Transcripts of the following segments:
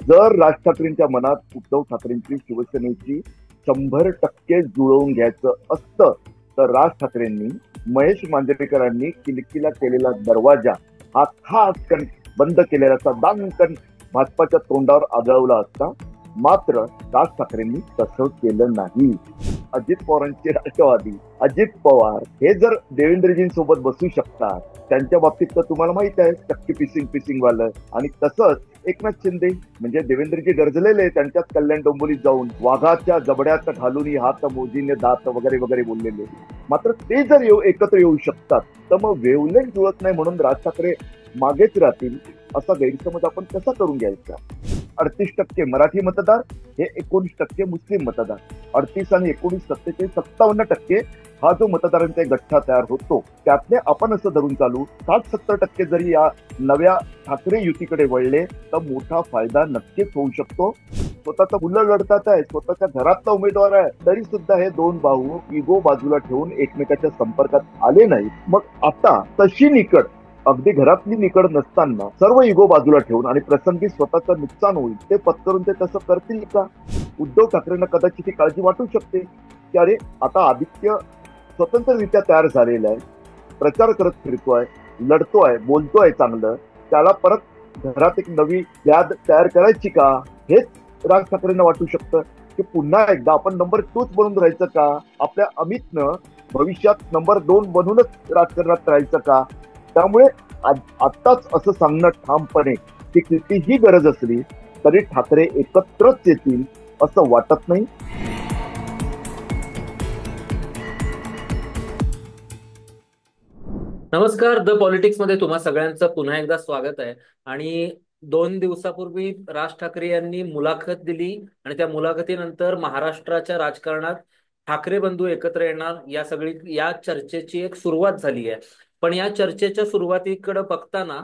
जर राज ठाकरेंच्या मनात उद्धव ठाकरेंची शिवसेनेची 100% जुळवून घ्यायचं असतं तर राज ठाकरेंनी महेश मांजरेकरांनी खिडकीला केलेला दरवाजा हा खास बंद केलेला दानकन भाजपाच्या तोंडावर आदळवला असता. मात्र राज ठाकरेंनी तसं केलं नाही. अजित पवारांचे राष्ट्रवादी अजित पवार हे जर देवेंद्रजींसोबत बसू शकतात, त्यांच्या बाबतीत तर तुम्हाला माहित आहे टक्के पिसिंग वालं. आणि तसंच एकनाथ शिंदे म्हणजे देवेंद्रजी गरजलेले त्यांच्याच कल्याण डोंबिवलीत जाऊन वाघाच्या जबड्यात घालून हात मोजीने दात वगैरे वगैरे बोललेले. मात्र ते जर एकत्र येऊ शकतात तर मग वेवलेंट जुळत नाही म्हणून राज ठाकरे मागेच राहतील असा गैरसमज आपण कसा करून घ्यायचा. 38% मराठी मतदार हे 19% मुस्लिम मतदार, 38 आणि 19 47 57% हा जो मतदारांचा गठ्ठा तयार होतो त्यातले आपण असं धरून चालू 60-70% जरी या नव्या ठाकरे युतीकडे वळले तर मोठा फायदा नक्कीच होऊ शकतो. स्वतःचा मुलं लढतात आहे, स्वतःच्या घरातला उमेदवार आहे, तरी सुद्धा हे दोन भाऊ इगो बाजूला ठेवून एकमेकाच्या संपर्कात आले नाहीत. मग आता तशी निकड अगदी घरातली निकड नसताना सर्व इगो बाजूला ठेवून आणि प्रसंगी स्वतःचं नुकसान होईल ते पत्करून ते तसं करतील का? उद्धव ठाकरेंना कदाचित ही काळजी वाटू शकते की अरे आता आदित्य स्वतंत्ररित्या तयार झालेला आहे, प्रचार करत फिरतोय, लढतोय, बोलतोय चांगलं, त्याला परत घरात एक नवी याद तयार करायची का? हेच राज ठाकरेंना वाटू शकतं की पुन्हा एकदा आपण नंबर 2च बनून राहायचं का? आपल्या अमितनं भविष्यात नंबर 2 बनूनच राजकारणात राहायचं का? त्यामुळे आत्ताच असं सांगणं ठामपणे की कितीही गरज असली तरी ठाकरे एकत्रच येतील असं वाटत नाही. नमस्कार. द पॉलिटिक्स मध्ये तुम्हा सगळ्यांचं पुन्हा एकदा स्वागत आहे. आणि 2 दिवसापूर्वी राज ठाकरे यांनी मुलाखत दिली आणि त्या मुलाखतीनंतर महाराष्ट्राच्या राजकारणात ठाकरे बंधू एकत्र येणार या चर्चेची एक सुरुवात झाली आहे. पण या चर्चेच्या सुरुवातीकडे बघताना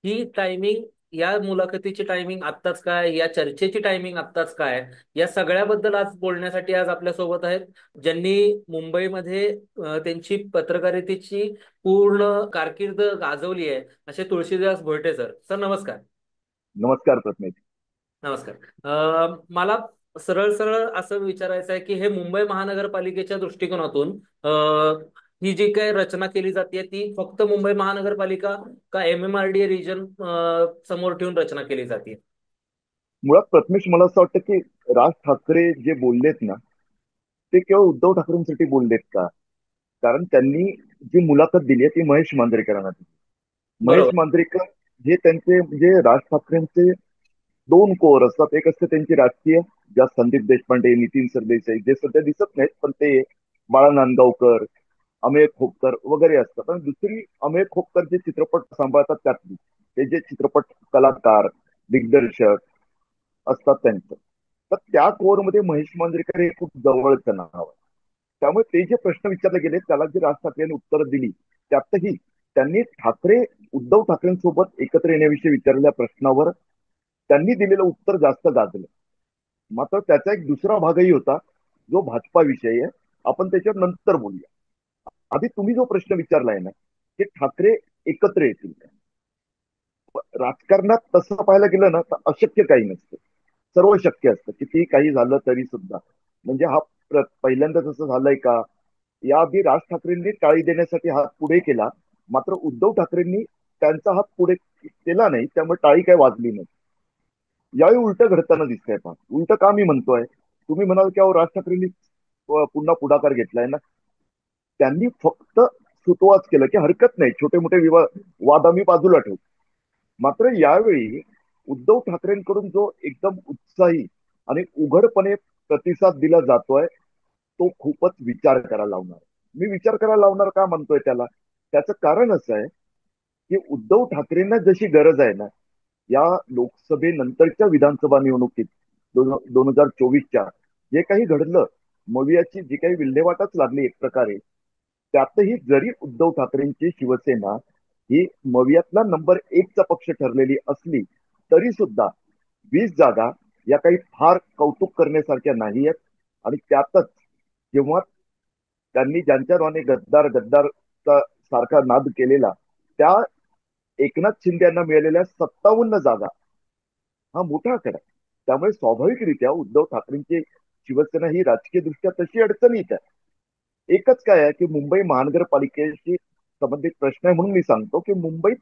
ही टायमिंग, या मुलाखतीची टायमिंग आत्ताच काय, या चर्चेची टायमिंग आत्ताच काय, या सगळ्याबद्दल आज बोलण्यासाठी आज आपल्यासोबत आहेत ज्यांनी मुंबईमध्ये त्यांची पत्रकारितेची पूर्ण कारकीर्द गाजवली आहे, असे तुळशीदास भोयटे सर. सर नमस्कार. नमस्कार प्रथमेश. नमस्कार. मला सरळ सरळ असं विचारायचं आहे की हे मुंबई महानगरपालिकेच्या दृष्टिकोनातून ही जी काही रचना केली जाते ती फक्त मुंबई महानगरपालिका का MMRDA रिजन समोर ठेवून रचना केली जाते? मुळात प्रथमेश मला असं वाटतं की राज ठाकरे जे बोललेत ना ते केवळ उद्धव ठाकरेंसाठी बोललेत का? कारण त्यांनी जी मुलाखत दिली आहे ती महेश मांजरेकरांना दिली. महेश बरोबर. मांजरेकर हे त्यांचे म्हणजे राज ठाकरेंचे दोन कोर असतात. एक असते त्यांची राजकीय, ज्या संदीप देशपांडे, नितीन सरदेसाई जे सध्या दिसत नाहीत पण ते, बाळा नांदगावकर, अमेय खोपकर वगैरे असतात. आणि दुसरी अमेय खोपकर जे चित्रपट सांभाळतात त्यातली ते जे चित्रपट कलाकार दिग्दर्शक असतात त्यांचं. तर त्या कोरमध्ये महेश मांजरेकर हे खूप जवळचं नाव आहे. त्यामुळे ते जे प्रश्न विचारले गेले त्याला जे राज ठाकरे यांनी उत्तरं दिली त्यातही त्यांनी उद्धव ठाकरेंसोबत एकत्र येण्याविषयी विचारलेल्या प्रश्नावर त्यांनी दिलेलं उत्तर जास्त गाजलं. मात्र त्याचा एक दुसरा भागही होता जो भाजपा विषयी आहे. आपण त्याच्यावर नंतर बोलूया. आधी तुम्ही जो प्रश्न विचारलाय ना की ठाकरे एकत्र येतील का, राजकारणात तसं पाहायला गेलं ना तर अशक्य काही नसतं, सर्व शक्य असतं. कितीही काही झालं तरी सुद्धा. म्हणजे हा पहिल्यांदाच असं झालंय का? याआधी राज ठाकरेंनी टाळी देण्यासाठी हात पुढे केला, मात्र उद्धव ठाकरेंनी त्यांचा हात पुढे केला नाही, त्यामुळे टाळी काही वाजली नाही. यावेळी उलट घडताना दिसतंय. पहा उलट का मी म्हणतोय, तुम्ही म्हणाल की अहो राज ठाकरेंनी पुन्हा पुढाकार घेतलाय ना. त्यांनी फक्त सुतोवाच केलं की हरकत नाही, छोटे मोठे वाद आम्ही बाजूला ठेवू. मात्र यावेळी उद्धव ठाकरेंकडून जो एकदम उत्साही आणि उघडपणे प्रतिसाद दिला जातोय तो खूपच विचार करायला लावणार. मी विचार करायला लावणार का म्हणतोय त्याला, त्याचं कारण असं आहे की उद्धव ठाकरेंना जशी गरज आहे ना या लोकसभेनंतरच्या विधानसभा निवडणुकीत 2024च्या जे काही घडलं, मवियाची जी काही विल्हेवाटच लागली एक प्रकारे, त्यातही जरी उद्धव ठाकरेंची शिवसेना ही मवियातला नंबर 1चा पक्ष ठरलेली असली तरी सुद्धा 20 जागा या काही फार कौतुक करण्यासारख्या नाही आहेत. आणि त्यातच जेव्हा त्यांनी ज्यांच्या नावाने गद्दार गद्दारचा सारखा नाद केलेला त्या एकनाथ शिंदे यांना मिळालेल्या 57 जागा हा मोठा आकडा आहे. त्यामुळे स्वाभाविकरित्या उद्धव ठाकरेंची शिवसेना ही राजकीय दृष्ट्या तशी अडचणीत आहे. एकच काय आहे की मुंबई महानगरपालिकेशी संबंधित प्रश्न आहे म्हणून मी सांगतो की मुंबईत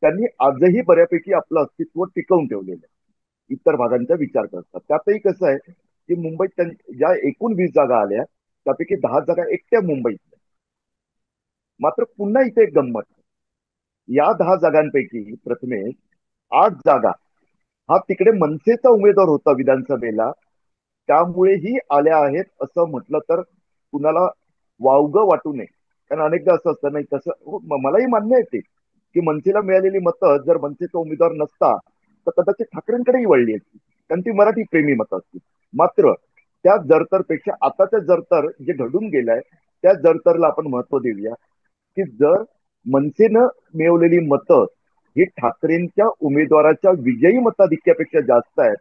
त्यांनी आजही बऱ्यापैकी आपलं अस्तित्व टिकवून ठेवलेलं आहे इतर भागांचा विचार करतात. त्यातही कसं आहे की मुंबईत ज्या एकूण 20 जागा आल्या त्यापैकी 10 जागा एकट्या मुंबईत. मात्र पुन्हा इथे एक गंमत, या 10 जागांपैकी प्रथमेश 8 जागा हा तिकडे मनसेचा उमेदवार होता विधानसभेला, त्यामुळेही आल्या आहेत असं म्हटलं तर कुणाला वावगं वाटू नये. कारण अनेकदा असं असतं नाही तसं मलाही मान्य आहे ते की मनसेला मिळालेली मतं जर मनसेचा उमेदवार नसता तर कदाचित ठाकरेंकडेही वळली असती, कारण ती मराठी प्रेमी मतं असतील. मात्र त्या जरतरपेक्षा आताच्या जरतर जे घडून गेलाय त्या जरतरला आपण महत्व देऊया की जर मनसेनं मिळवलेली मतं ही ठाकरेंच्या उमेदवाराच्या विजयी मताधिक्यापेक्षा जास्त आहेत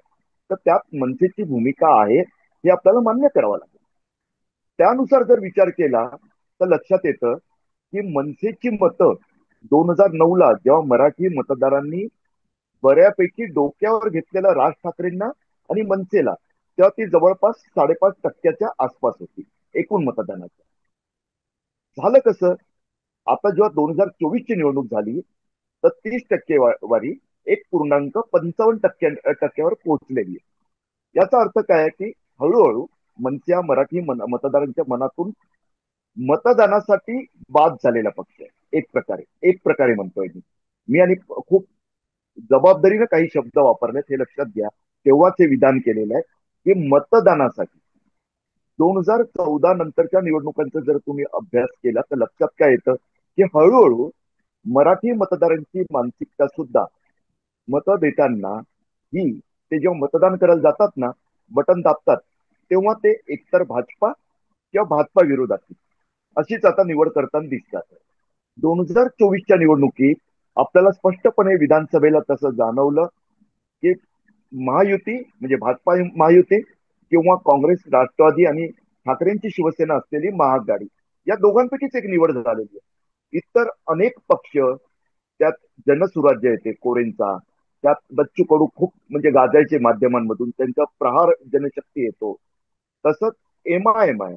तर त्यात मनसेची भूमिका आहे हे आपल्याला मान्य करावं लागेल. त्यानुसार जर विचार केला तर लक्षात येतं की मनसेची मतं 2009ला जेव्हा मराठी मतदारांनी बऱ्यापैकी डोक्यावर घेतलेलं राज ठाकरेंना आणि मनसेला, तेव्हा ती जवळपास 5.5% आसपास होती एकूण मतदानाच्या. झालं कसं, आता जेव्हा 2024ची निवडणूक झाली तर 30% 1.55% पोहोचलेली आहे. याचा अर्थ काय आहे की हळूहळू मनसे मराठी मतदारांच्या मनातून मतदानासाठी बाद झालेला पक्ष आहे. एक प्रकारे म्हणतोय मी आणि खूप जबाबदारीने काही शब्द वापरलेत हे लक्षात घ्या. तेव्हाच हे विधान केलेलं आहे की मतदानासाठी 2014 नंतरच्या निवडणुकांचा जर तुम्ही अभ्यास केला तर लक्षात काय येतं की हळूहळू मराठी मतदारांची मानसिकता सुद्धा मतं देताना ही ते जेव्हा मतदान करायला जातात ना, बटन दाबतात तेव्हा ते एकतर भाजपा किंवा भाजपा विरोधात अशीच आता निवड करताना दिसतात. 2024च्या निवडणुकीत आपल्याला स्पष्टपणे विधानसभेला तसं जाणवलं की महायुती म्हणजे भाजपा महायुती किंवा काँग्रेस राष्ट्रवादी आणि ठाकरेंची शिवसेना असलेली महाआघाडी या दोघांपैकीच एक निवड झालेली आहे. इतर अनेक पक्ष त्यात जनसुराज्य येते कोरेंचा, त्यात बच्चू कडू खूप म्हणजे गाजायचे माध्यमांमधून, त्यांचा प्रहार जनशक्ती येतो. तसंच एमआयएम आहे,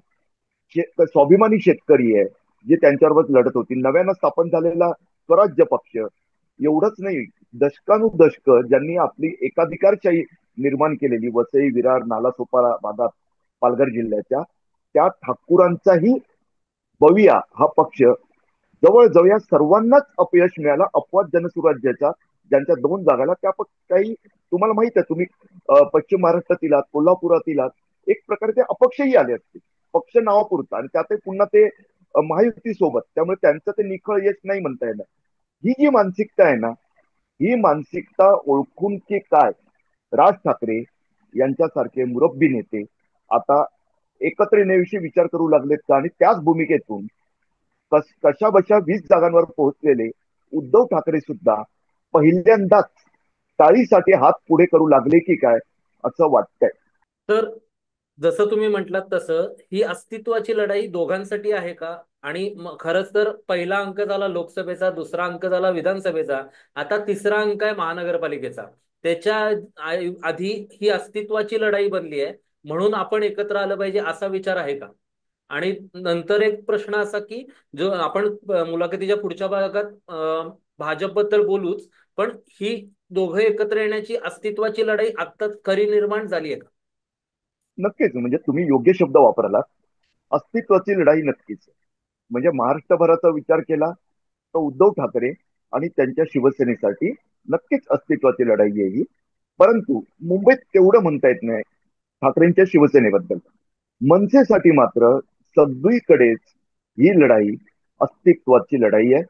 स्वाभिमानी शेतकरी आहे जे त्यांच्याबरोबर लढत होती, नव्यानं स्थापन झालेला स्वराज्य पक्ष. एवढंच नाही, दशकानुदशक ज्यांनी आपली एकाधिकारशाही निर्माण केलेली वसई विरार नालासोपारा भागात पालघर जिल्ह्याच्या त्या ठाकूरांचाही बविया हा पक्ष जवळजवळ या सर्वांनाच अपयश मिळाला अपवाद जनसुराज्याच्या ज्यांच्या 2 जागाला त्या काही तुम्हाला माहित आहे. तुम्ही पश्चिम महाराष्ट्रातील आहात, कोल्हापुरातील आहात, एक प्रकारे ते अपक्षही आले असते पक्ष नावापुरता आणि त्यातही पुन्हा ते महायुती सोबत, त्यामुळे त्यांचं ते निखळ यश नाही म्हणता येणार. ही जी मानसिकता आहे ना, ही मानसिकता ओळखून की काय राज ठाकरे यांच्यासारखे मुरब्बी नेते आता एकत्र येण्याविषयी विचार करू लागलेत का, आणि त्याच भूमिकेतून कशा बशा 20 जागांवर पोहोचलेले उद्धव ठाकरे सुद्धा पहिल्यांदाच टाळीसाठी हात पुढे करू लागले की काय असं वाटतंय. तर जसं तुम्ही म्हटलात तसं ही अस्तित्वाची लढाई दोघांसाठी आहे का? आणि खरंच तर पहिला अंक झाला लोकसभेचा, दुसरा अंक झाला विधानसभेचा, आता तिसरा अंक आहे महानगरपालिकेचा. त्याच्या आधी ही अस्तित्वाची लढाई बनली आहे म्हणून आपण एकत्र आलं पाहिजे असा विचार आहे का? आणि नंतर एक प्रश्न असा की जो आपण मुलाखतीच्या पुढच्या भागात भाजपबद्दल बोलूच, पण ही दोघं एकत्र येण्याची अस्तित्वाची लढाई आत्ताच खरी निर्माण झाली आहे का? नक्कीच, म्हणजे तुम्ही योग्य शब्द वापरला, अस्तित्वाची लढाई नक्कीच. म्हणजे महाराष्ट्रभराचा विचार केला तर उद्धव ठाकरे आणि त्यांच्या शिवसेनेसाठी नक्कीच अस्तित्वाची लढाई आहे ही. परंतु मुंबईत तेवढं म्हणता येत नाही ठाकरेंच्या शिवसेनेबद्दल. मनसेसाठी मात्र सगळीकडेच ही लढाई अस्तित्वाची लढाई आहे.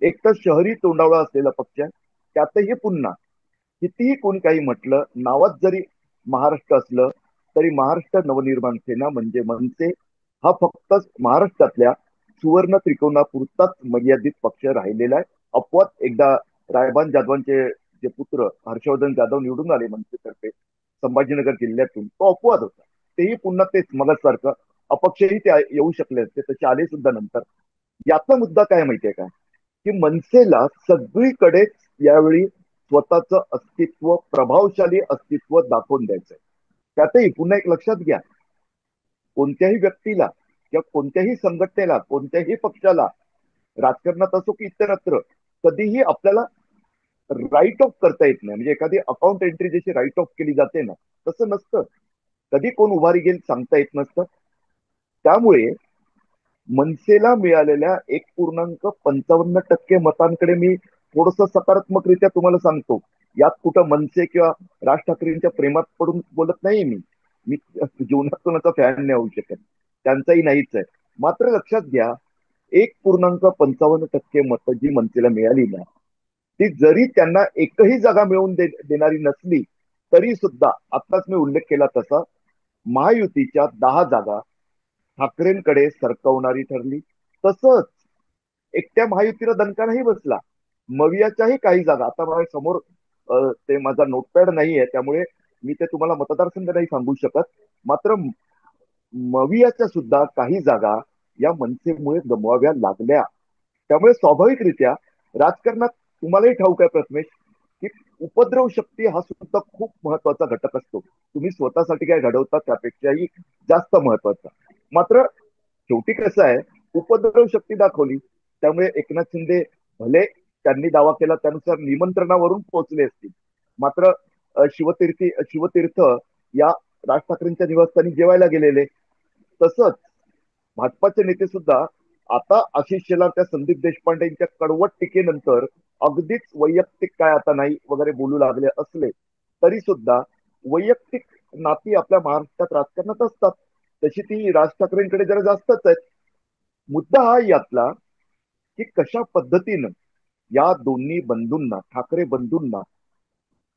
एक तर शहरी तोंडावळा असलेला पक्ष आहे, त्यातही पुन्हा कितीही कोणी काही म्हटलं, नावात जरी महाराष्ट्र असलं तरी महाराष्ट्र नवनिर्माण सेना म्हणजे मनसे हा फक्त महाराष्ट्रातल्या सुवर्ण त्रिकोणापुरताच मर्यादित पक्ष राहिलेला आहे. अपवाद एकदा रायबान जाधवांचे जे पुत्र हर्षवर्धन जाधव निवडून आले मनसेतर्फे संभाजीनगर जिल्ह्यातून, तो अपवाद होता. तेही पुन्हा तेच मगासारखं अपक्षही ते येऊ शकले असते, तसे आले सुद्धा नंतर. याचा मुद्दा काय माहितीये का की मनसेला सगळीकडेच यावेळी स्वतःचं अस्तित्व, प्रभावशाली अस्तित्व दाखवून द्यायचंय. त्यातही पुन्हा एक लक्षात घ्या, कोणत्याही व्यक्तीला किंवा कोणत्याही संघटनेला, कोणत्याही पक्षाला, राजकारणात असो की इतरत्र, कधीही आपल्याला राईट ऑफ करता येत नाही. म्हणजे एखादी अकाउंट एंट्री जशी राईट ऑफ केली जाते ना, तसं नसतं. कधी कोण उभारी घेईल सांगता येत नसतं. त्यामुळे मनसेला मिळालेल्या 1.55% मतांकडे मी थोडस सकारात्मकरित्या तुम्हाला सांगतो. यात कुठं मनसे किंवा राज ठाकरेंच्या प्रेमात पडून बोलत नाही मी. मी जीवनात कोणाचा फॅन नाही होऊ शकत, त्यांचाही नाहीच आहे. मात्र लक्षात घ्या, 1.55% मतं जी मनसेला मिळाली ना, ती जरी त्यांना एकही जागा मिळवून देणारी नसली, तरी सुद्धा आत्ताच मी उल्लेख केला तसा महायुतीच्या 10 जागा ठाकरेंकडे सरकवणारी ठरली. तसंच एकट्या महायुतीला दणका नाही बसला. मवियाच्याही काही जागा, आता माझ्या समोर ते माझा नोटपॅड नाही आहे, त्यामुळे मी ते तुम्हाला मतदारसंघ नाही सांगू शकत. मात्र मवियाच्या सुद्धा काही जागा या मनसेमुळे गमवाव्या लागल्या. त्यामुळे स्वाभाविकरित्या राजकारणात तुम्हालाही ठाऊक आहे प्रथमेश, की उपद्रव शक्ती हा सुद्धा खूप महत्वाचा घटक असतो. तुम्ही स्वतःसाठी काय घडवता त्यापेक्षाही जास्त महत्वाचा. मात्र शेवटी कसं आहे, उपद्रव शक्ती दाखवली, त्यामुळे एकनाथ शिंदे भले त्यांनी दावा केला त्यानुसार निमंत्रणावरून पोहोचले असतील, मात्र शिवतीर्थ या राज ठाकरेंच्या निवासस्थानी जेवायला गेलेले. तसंच भाजपाचे नेते सुद्धा आता आशिष शेलार त्या संदीप देशपांडेंच्या कडवट टीकेनंतर अगदीच वैयक्तिक काय आता नाही वगैरे बोलू लागले असले, तरी सुद्धा वैयक्तिक नाती आपल्या महाराष्ट्रात राजकारणात असतात, तशी ती राज ठाकरेंकडे जरा जास्तच आहेत. मुद्दा हा यातला की कशा पद्धतीनं या दोन्ही बंधूंना, ठाकरे बंधूंना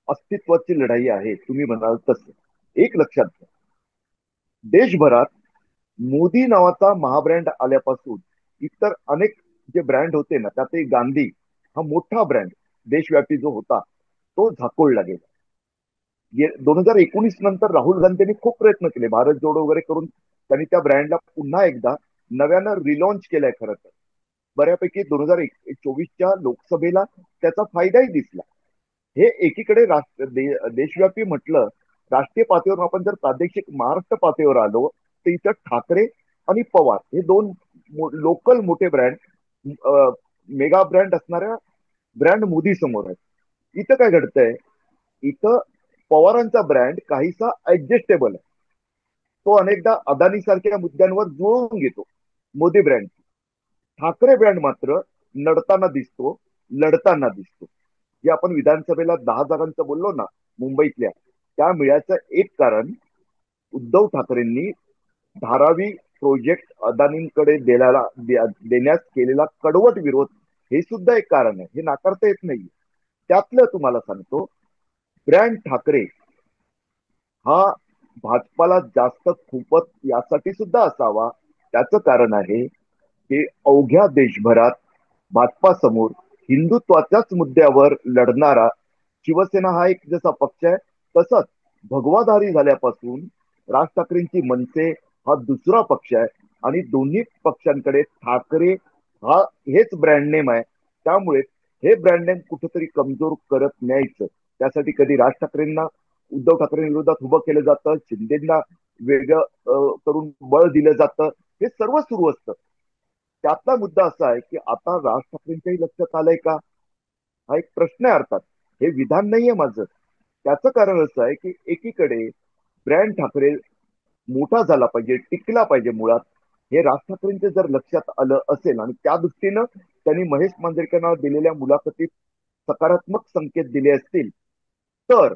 अस्तित्वाची लढाई आहे. तुम्ही म्हणाल तसं एक लक्षात घ्या, देशभरात मोदी नावाचा महाब्रँड आल्यापासून इतर अनेक जे ब्रँड होते ना, त्यातही गांधी हा मोठा ब्रँड देशव्यापी जो होता, तो झाकोळला गेला. 2019 नंतर राहुल गांधींनी खूप प्रयत्न केले, भारत जोडो वगैरे करून त्यांनी त्या ब्रँडला पुन्हा एकदा नव्यानं रिलॉन्च केलंय. खरं तर बऱ्यापैकी 2024च्या लोकसभेला त्याचा फायदाही दिसला. हे एकीकडे देशव्यापी म्हटलं, राष्ट्रीय पातळीवर आपण जर प्रादेशिक महाराष्ट्र पातळीवर आलो, तर इथं ठाकरे आणि पवार हे दोन लोकल मोठे ब्रँड, मेगा ब्रँड असणाऱ्या ब्रँड मोदी समोर आहेत. इथं काय घडतंय, इथं पवारांचा ब्रँड काहीसा ऍडजस्टेबल आहे. तो अनेकदा अदानी सारख्या मुद्द्यांवर जुळवून घेतो मोदी ब्रँड. ठाकरे ब्रँड मात्र नडताना दिसतो, लढताना दिसतो. जे आपण विधानसभेला 10 जागांचं बोललो ना मुंबईतल्या, त्या मिळायचं एक कारण उद्धव ठाकरेंनी धारावी प्रोजेक्ट अदानींकडे देण्यास केलेला कडवट विरोध, हे सुद्धा एक कारण आहे, हे नाकारता येत नाही. त्यातलं तुम्हाला सांगतो, ब्रँड ठाकरे हा भाजपाला जास्त खूपच यासाठी सुद्धा असावा. त्याचं कारण आहे की अवघ्या देशभरात भाजपा समोर हिंदुत्वाच्याच मुद्द्यावर लढणारा शिवसेना हा एक जसा पक्ष आहे, तसंच भगवाधारी झाल्यापासून राज ठाकरेंची मनसे हा दुसरा पक्ष आहे. आणि दोन्ही पक्षांकडे ठाकरे हा हेच ब्रँड नेम आहे. त्यामुळे हे ब्रँड नेम कुठेतरी कमजोर करत न्यायचं, त्यासाठी कधी राज ठाकरेंना उद्धव ठाकरेंविरोधात उभं केलं जातं, शिंदेना वेगळं करून बळ दिलं जातं, हे सर्व सुरू असतं. त्यातला मुद्दा असा आहे की आता राज ठाकरेंच्याही लक्षात आलंय का, हा एक प्रश्न आहे. अर्थात हे विधान नाहीये माझं. त्याचं कारण असं आहे की एकीकडे ब्रँड ठाकरे मोठा झाला पाहिजे, टिकला पाहिजे मुळात, हे राज ठाकरेंच्या जर लक्षात आलं असेल आणि त्या दृष्टीनं त्यांनी महेश मांजरेकरांना दिलेल्या मुलाखतीत सकारात्मक संकेत दिले असतील, तर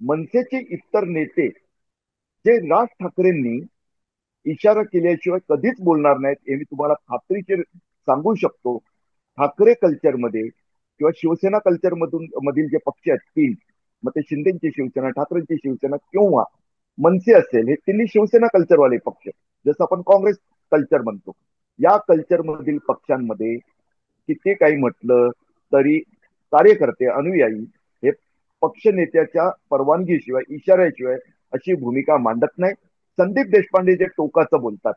मनसेचे इतर नेते जे राज ठाकरेंनी इशारा केल्याशिवाय कधीच बोलणार नाहीत, हे मी तुम्हाला खात्रीशीर सांगू शकतो. ठाकरे कल्चरमध्ये किंवा शिवसेना कल्चर मधील जे पक्ष आहेत तीन, मग ते शिंदेची शिवसेना, ठाकरेंची शिवसेना किंवा मनसे असेल, हे तिन्ही शिवसेना कल्चरवाले पक्ष, जसं आपण काँग्रेस कल्चर म्हणतो, या कल्चर मधील पक्षांमध्ये किती काही म्हटलं तरी कार्यकर्ते, अनुयायी हे पक्ष नेत्याच्या परवानगीशिवाय, इशाऱ्याशिवाय अशी भूमिका मांडत नाही. संदीप देशपांडे जे टोकाचं बोलतात,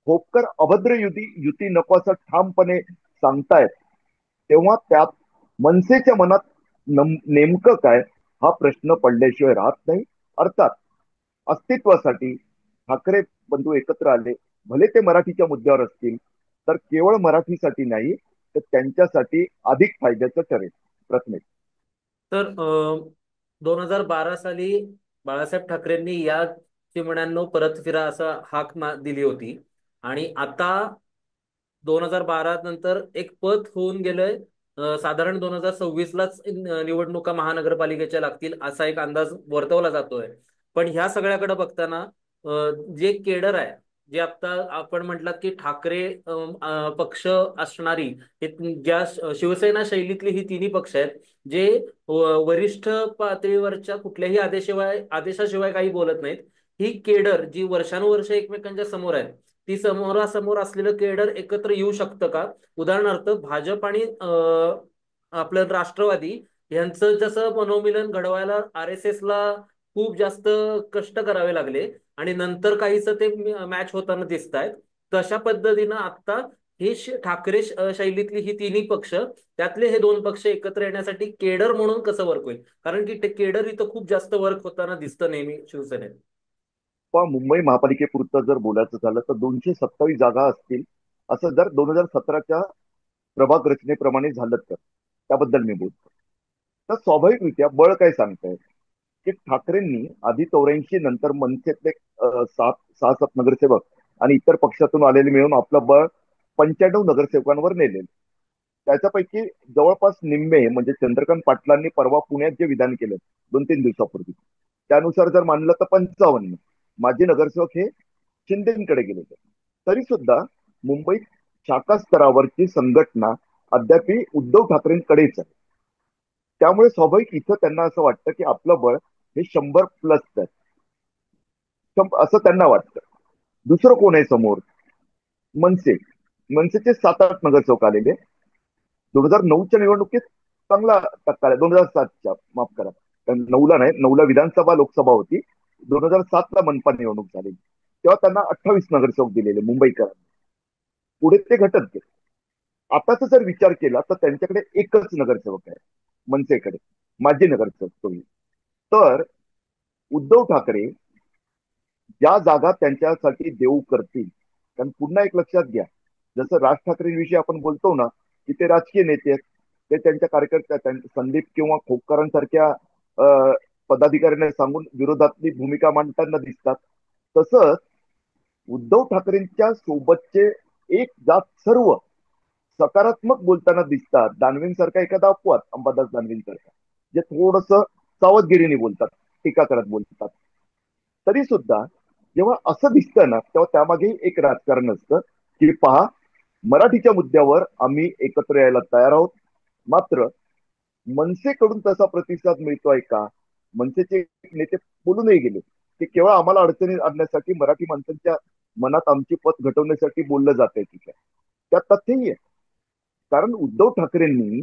खोपकर अभद्र युती नको असं ठामपणे सांगतायत, तेव्हा त्यात मनसेच्या मनात नेमकं काय हा प्रश्न पडल्याशिवाय राहत नाही. अर्थात अस्तित्वासाठी ठाकरे बंधू एकत्र आले, भले ते मराठीच्या मुद्द्यावर असतील, तर केवळ मराठीसाठी नाही, तर त्यांच्यासाठी अधिक फायद्याचं ठरेल. प्रथमेश. तर 2012 साली बाळासाहेब ठाकरेंनी या चिमण्यांनो परत फिरा असा दिली होती. आणि आता 2012 नंतर एक पत होऊन गेलंय. साधारण 2026 लाच निवडणुका महानगरपालिकेच्या लागतील असा एक अंदाज वर्तवला जातोय. पण ह्या सगळ्याकडे बघताना जे केडर आहे, जे आता आपण म्हटलात की ठाकरे पक्ष असणारी ज्या शिवसेना शैलीतली ही तिन्ही पक्ष आहेत, जे वरिष्ठ पातळीवरच्या कुठल्याही आदेशाशिवाय काही बोलत नाहीत. ही केडर जी वर्षानुवर्ष एकमेकांच्या समोर आहे, ती समोरासमोर असलेलं केडर एकत्र येऊ शकतं का? उदाहरणार्थ भाजप आणि आपलं राष्ट्रवादी यांचं जसं मनोमिलन घडवायला RSS ला खूप जास्त कष्ट करावे लागले आणि नंतर काहीच ते मॅच होताना दिसत आहेत, तशा पद्धतीनं आता हे ठाकरे शैलीतली ही तिन्ही पक्ष, त्यातले हे दोन पक्ष एकत्र येण्यासाठी केडर म्हणून कसं वर्क होईल? कारण की ते केडर इथं खूप जास्त वर्क होताना दिसतं नेहमी शिवसेनेत. पण मुंबई महापालिकेपुरतं जर बोलायचं झालं तर 227 जागा असतील, असं जर 2017च्या प्रभाग रचनेप्रमाणे झालं तर त्याबद्दल मी बोलतो. तर स्वाभाविकरित्या बळ काय सांगताय की ठाकरेंनी आधी 84 नंतर मनसेतले 6-7 नगरसेवक आणि इतर पक्षातून आलेले मिळून आपलं बळ 95 नगरसेवकांवर नेले. त्याच्यापैकी जवळपास निम्मे म्हणजे चंद्रकांत पाटलांनी परवा पुण्यात जे विधान केलं 2-3 दिवसापूर्वी, त्यानुसार जर मानलं तर 55 माजी नगरसेवक हे शिंदेकडे गेले. तरी सुद्धा मुंबईत शाखा स्तरावरची संघटना अद्याप उद्धव ठाकरेंकडेच आहे. त्यामुळे स्वाभाविक इथं त्यांना असं वाटतं की आपलं बळ हे 100+ आहे, असं त्यांना वाटतं. दुसरं कोण आहे समोर? मनसे. मनसेचे 7-8 नगरसेवक आलेले. 2009च्या निवडणुकीत चांगला टक्का आला. 2007च्या माफ करा, 9ला नाही, 9ला विधानसभा लोकसभा होती, 2007ला मनपा निवडणूक झाली, तेव्हा त्यांना 28 नगरसेवक दिलेले मुंबईकरांनी. पुढे ते घटत गेले. आताचा जर विचार केला तर त्यांच्याकडे एकच नगरसेवक आहे मनसेकडे, माजी नगरसेवक तोही. तर उद्धव ठाकरे ज्या जागा त्यांच्यासाठी देऊ करतील, कारण पुन्हा एक लक्षात घ्या, जसं राज ठाकरेंविषयी आपण बोलतो ना की ते राजकीय नेते आहेत, ते त्यांच्या कार्यकर्त्या संदीप किंवा खोपकरांसारख्या पदाधिकाऱ्यांना सांगून विरोधातली भूमिका मांडताना दिसतात. तसंच उद्धव ठाकरेंच्या सोबतचे एक जात सर्व सकारात्मक बोलताना दिसतात. दानवेंसारखा एखादा अपवाद, अंबादास दानवेंसारखा, जे थोडस सावधगिरीने बोलतात, टीका करत बोलतात. तरी सुद्धा जेव्हा असं दिसतं ना, तेव्हा त्यामागे एक राजकारण असतं की पहा, मराठीच्या मुद्द्यावर आम्ही एकत्र यायला तयार आहोत. मात्र मनसेकडून तसा प्रतिसाद मिळतोय का? मनसेचे नेते बोलूनही गेले की केवळ आम्हाला अडचणीत आणण्यासाठी, मराठी माणसांच्या मनात आमची पत घटवण्यासाठी बोललं जात आहे. ठीक आहे, त्यात तथ्यही आहे. कारण उद्धव ठाकरेंनी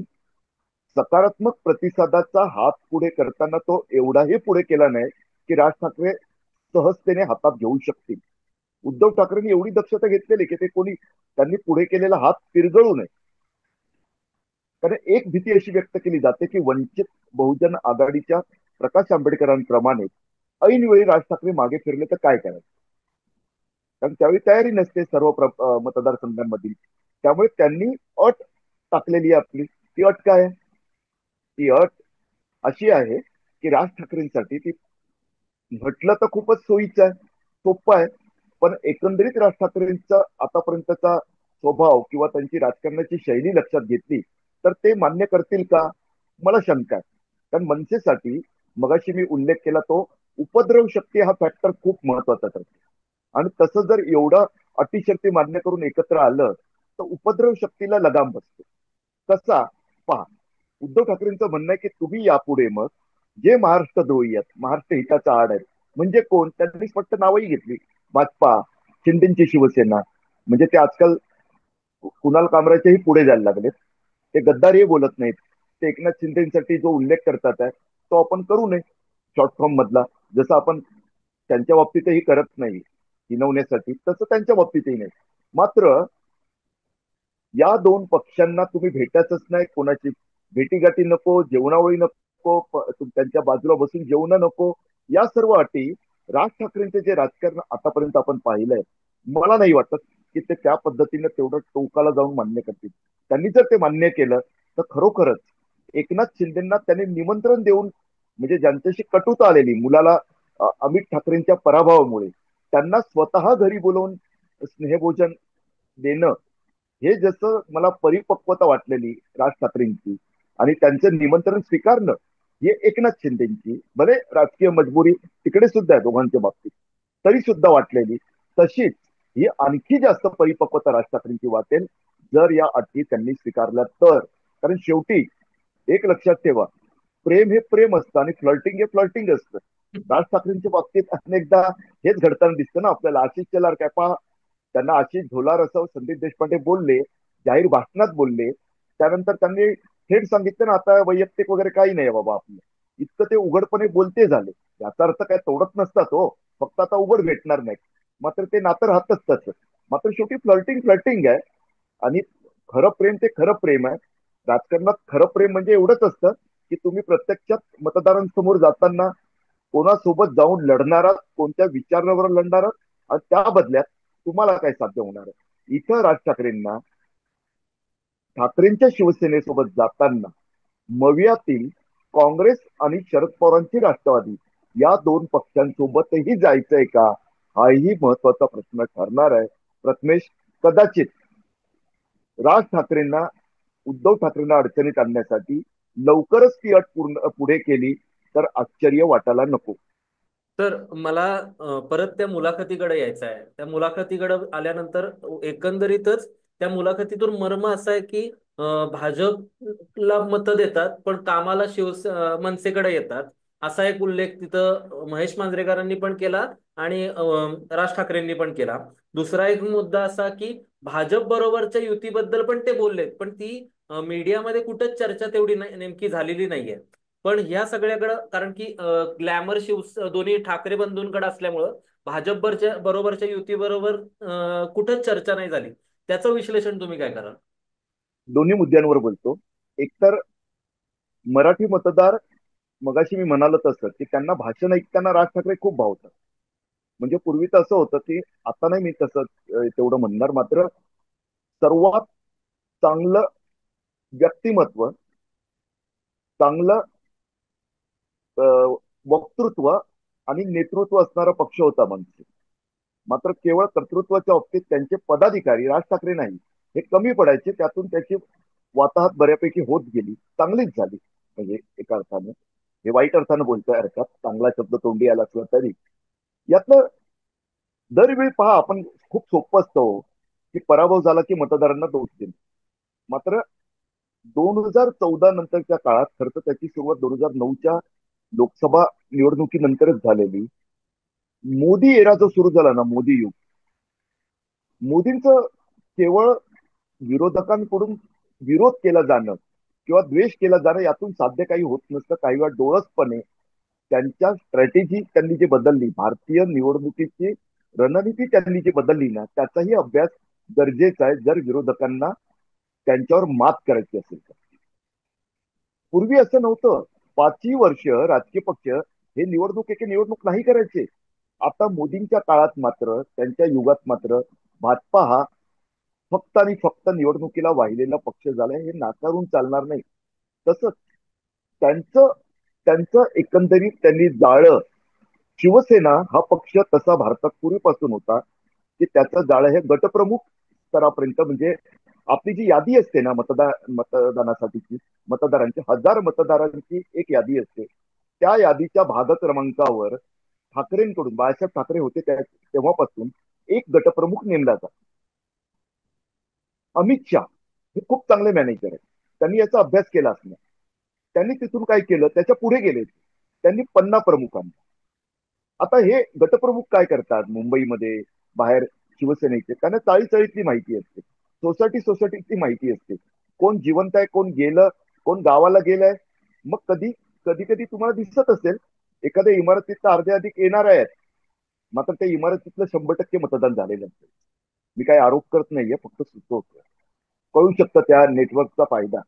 सकारात्मक प्रतिसादाचा हात पुढे करताना तो एवढाही पुढे केला नाही की राज ठाकरे सहजतेने हातात घेऊ शकतील. उद्धव ठाकरेंनी एवढी दक्षता घेतलेली की ते कोणी त्यांनी पुढे केलेला हात पिरगळू नये. कारण एक भीती अशी व्यक्त केली जाते की वंचित बहुजन आघाडीच्या प्रकाश आंबेडकरांप्रमाणे ऐनवेळी राज ठाकरे मागे फिरले तर काय करायचं, कारण त्यावेळी तयारी नसते सर्व मतदारसंघांमधील. त्यामुळे त्यांनी अट टाकलेली आहे आपली. ती अट काय आहे? ती अट अशी आहे की राज ठाकरेंसाठी ती म्हटलं तर खूपच सोयीचं आहे, सोपं आहे, पण एकंदरीत राज ठाकरेंचा आतापर्यंतचा स्वभाव किंवा त्यांची राजकारणाची शैली लक्षात घेतली तर ते मान्य करतील का? मला शंका आहे. कारण मनसेसाठी मगाशी मी उल्लेख केला तो उपद्रव शक्ती हा फॅक्टर खूप महत्वाचा ठरतो. आणि तसं जर एवढं अटीशर्ती मान्य करून एकत्र आलं तर उपद्रव शक्तीला लगाम बसतो. कसा? पहा, उद्धव ठाकरेंचं म्हणणं आहे की तुम्ही यापुढे मग जे महाराष्ट्रद्रोही आहेत, महाराष्ट्र हिताचा आड आहेत, म्हणजे कोण? त्यांनी स्पष्ट नावही घेतली, भाजपा, शिंदेची शिवसेना. म्हणजे ते आजकाल कुणाल कामराच्याही पुढे जायला लागलेत. ते गद्दारही बोलत नाहीत. ते एकनाथ शिंदेसाठी जो उल्लेख करतात आहे तो आपण करू नये शॉर्ट फॉर्म मधला, जसं आपण त्यांच्या बाबतीतही करत नाही हिनवण्यासाठी, तसं त्यांच्या बाबतीतही नाही. मात्र या दोन पक्षांना तुम्ही भेटायचंच नाही, कोणाची भेटीगाठी नको, जेवणावळी नको, त्यांच्या बाजूला बसून जेवणं नको. या सर्व अटी राज ठाकरेंचे जे राजकारण आतापर्यंत आपण पाहिलंय, मला नाही वाटत की ते त्या पद्धतीने तेवढं टोकाला जाऊन मान्य करतील. त्यांनी जर ते मान्य केलं तर खरोखरच एकनाथ शिंदेना त्यांनी निमंत्रण देऊन, म्हणजे ज्यांच्याशी कटुता आलेली मुलाला अमित ठाकरेंच्या पराभवामुळे, त्यांना स्वतः घरी बोलवून स्नेहभोजन देणं, हे जसं मला परिपक्वता वाटलेली राज ठाकरेंची, आणि त्यांचं निमंत्रण स्वीकारणं हे एकनाथ शिंदेची, भले राजकीय मजबुरी तिकडे सुद्धा आहे दोघांच्या बाबतीत, तरी सुद्धा वाटलेली, तशीच ही आणखी जास्त परिपक्वता राज ठाकरेंची वाटेल जर या अटी त्यांनी स्वीकारल्या तर. कारण शेवटी एक लक्षात ठेवा, प्रेम हे प्रेम असतं आणि फ्लर्टिंग हे फ्लर्टिंग असतं. राज ठाकरेंच्या बाबतीत अनेकदा हेच घडताना दिसतं ना आपल्याला. आशिष शेलार काय पहा, त्यांना आशिष झोलार असं संदीप देशपांडे बोलले, जाहीर भाषणात बोलले, त्यानंतर त्यांनी थेट सांगितलं ना आता वैयक्तिक वगैरे काही नाही बाबा आपलं, इतकं ते उघडपणे बोलते झाले. याचा अर्थ काय तोडत नसतात हो, फक्त आता उघड भेटणार नाही, मात्र ते नातं राहतच तसं. मात्र शेवटी फ्लर्टिंग फ्लर्टिंग आहे. आणि खरं प्रेम ते खरं प्रेम आहे. राजकारणात खरं प्रेम म्हणजे एवढंच असतं की तुम्ही प्रत्यक्षात मतदारांसमोर जाताना कोणासोबत जाऊन लढणार आहात, कोणत्या विचारावर लढणार आहात, आणि त्या बदल्यात तुम्हाला काय साध्य होणार आहे. इथं राज ठाकरेंना ठाकरेंच्या शिवसेनेसोबत जाताना मवियातील काँग्रेस आणि शरद पवारांची राष्ट्रवादी या दोन पक्षांसोबतही जायचंय का, हाही महत्वाचा प्रश्न ठरणार आहे. प्रथमेश, कदाचित राज ठाकरेंना, उद्धव ठाकरेंना अडचणीत आणण्यासाठी लवकरच ती अट पुढे केली तर आश्चर्य वाटायला नको. तर मला परत त्या मुलाखतीकडे यायचं आहे. त्या मुलाखतीकडे आल्यानंतर एकंदरीतच त्या मुलाखतीतून मर्म असं आहे की भाजपला मतं देतात पण कामाला मनसेकडे येतात, असा एक उल्लेख तिथं महेश मांजरेकरांनी पण केला आणि राज ठाकरेंनी पण केला. दुसरा एक मुद्दा असा की भाजप बरोबरच्या युतीबद्दल पण ते बोललेत, पण ती मीडियामध्ये कुठंच चर्चा तेवढी नेमकी झालेली नाहीये. पण ह्या सगळ्याकडं कारण की ग्लॅमर दोन्ही ठाकरे बंधूंकडे असल्यामुळं भाजप बरोबरच्या युती बरोबर कुठंच चर्चा नाही झाली. त्याचं विश्लेषण तुम्ही काय कराल? दोन्ही मुद्द्यांवर बोलतो. एकतर मराठी मतदार, मगाशी मी म्हणालो तसं की त्यांना भाषण ऐकताना राज ठाकरे खूप भावतात. म्हणजे पूर्वी तर असं होतं की, आता नाही मी तसं तेवढं म्हणणार, मात्र सर्वात चांगलं व्यक्तिमत्व, चांगलं वक्तृत्व आणि नेतृत्व असणारा पक्ष होता मनसे. मात्र केवळ कर्तृत्वाच्या बाबतीत त्यांचे पदाधिकारी, राज ठाकरे नाही, हे कमी पडायचे. त्यातून त्याची वाताहत बऱ्यापैकी होत गेली, चांगलीच झाली. म्हणजे एका अर्थानं, हे वाईट अर्थानं बोलतोय अर्थात, चांगला शब्द तोंडी आला असला तरी. यातलं दरवेळी पहा आपण, खूप सोपं असतं हो, की पराभव झाला की मतदारांना दोष देणं. मात्र 2014 नंतरच्या काळात, खरं तर त्याची सुरुवात 2009च्या लोकसभा निवडणुकीनंतरच झालेली. मोदी एरा जो सुरू झाला ना, मोदी युग, मोदींचं केवळ विरोधकांकडून विरोध केला जाणं किंवा द्वेष केला जाणं यातून साध्य काही होत नसतं. काही वेळा डोळसपणे त्यांच्या स्ट्रॅटेजी त्यांनी जी बदलली, भारतीय निवडणुकीची रणनीती त्यांनी जी बदलली ना, त्याचाही अभ्यास गरजेचा आहे जर विरोधकांना त्यांच्यावर मात करायची असेल तर. पूर्वी असं नव्हतं. 5ही वर्ष राजकीय पक्ष हे निवडणूक एके निवडणूक नाही करायचे. आता मोदींच्या काळात मात्र, त्यांच्या युगात मात्र, भाजपा हा फक्त आणि फक्त निवडणुकीला वाहिलेला पक्ष झालाय, हे नाकारून चालणार नाही. तसंच त्यांचं त्यांचं एकंदरीत त्यांनी जाळं, शिवसेना हा पक्ष तसा भारतात पूर्वीपासून होता की त्याचं जाळं हे गटप्रमुख स्तरापर्यंत, म्हणजे आपली जी यादी असते ना मतदानासाठीची, मतदारांची 1000 मतदारांची एक यादी असते, त्या यादीच्या भाग क्रमांकावर ठाकरेंकडून, बाळासाहेब ठाकरे होते तेव्हापासून एक गटप्रमुख नेमला जातो. अमित शाह हे खूप चांगले मॅनेजर आहेत, त्यांनी याचा अभ्यास केला असणार. त्यांनी तिथून काय केलं, त्याच्या पुढे गेले, त्यांनी पन्ना प्रमुखांना. आता हे गटप्रमुख काय करतात मुंबईमध्ये, बाहेर शिवसेनेचे, त्यांना चाळीचाळीतली माहिती असते, सोसायटी सोसायटीची माहिती असते, कोण जिवंत आहे, कोण गेलं, कोण गावाला गेलंय. मग कधी कधी कधी तुम्हाला दिसत असेल एखाद्या इमारतीतलं अर्धे अधिक येणार आहेत, मात्र त्या इमारतीतलं 100% मतदान झालेलं असेल. मी काही आरोप करत नाहीये, फक्त सुचवतो, कळू शकतं त्या नेटवर्कचा फायदा.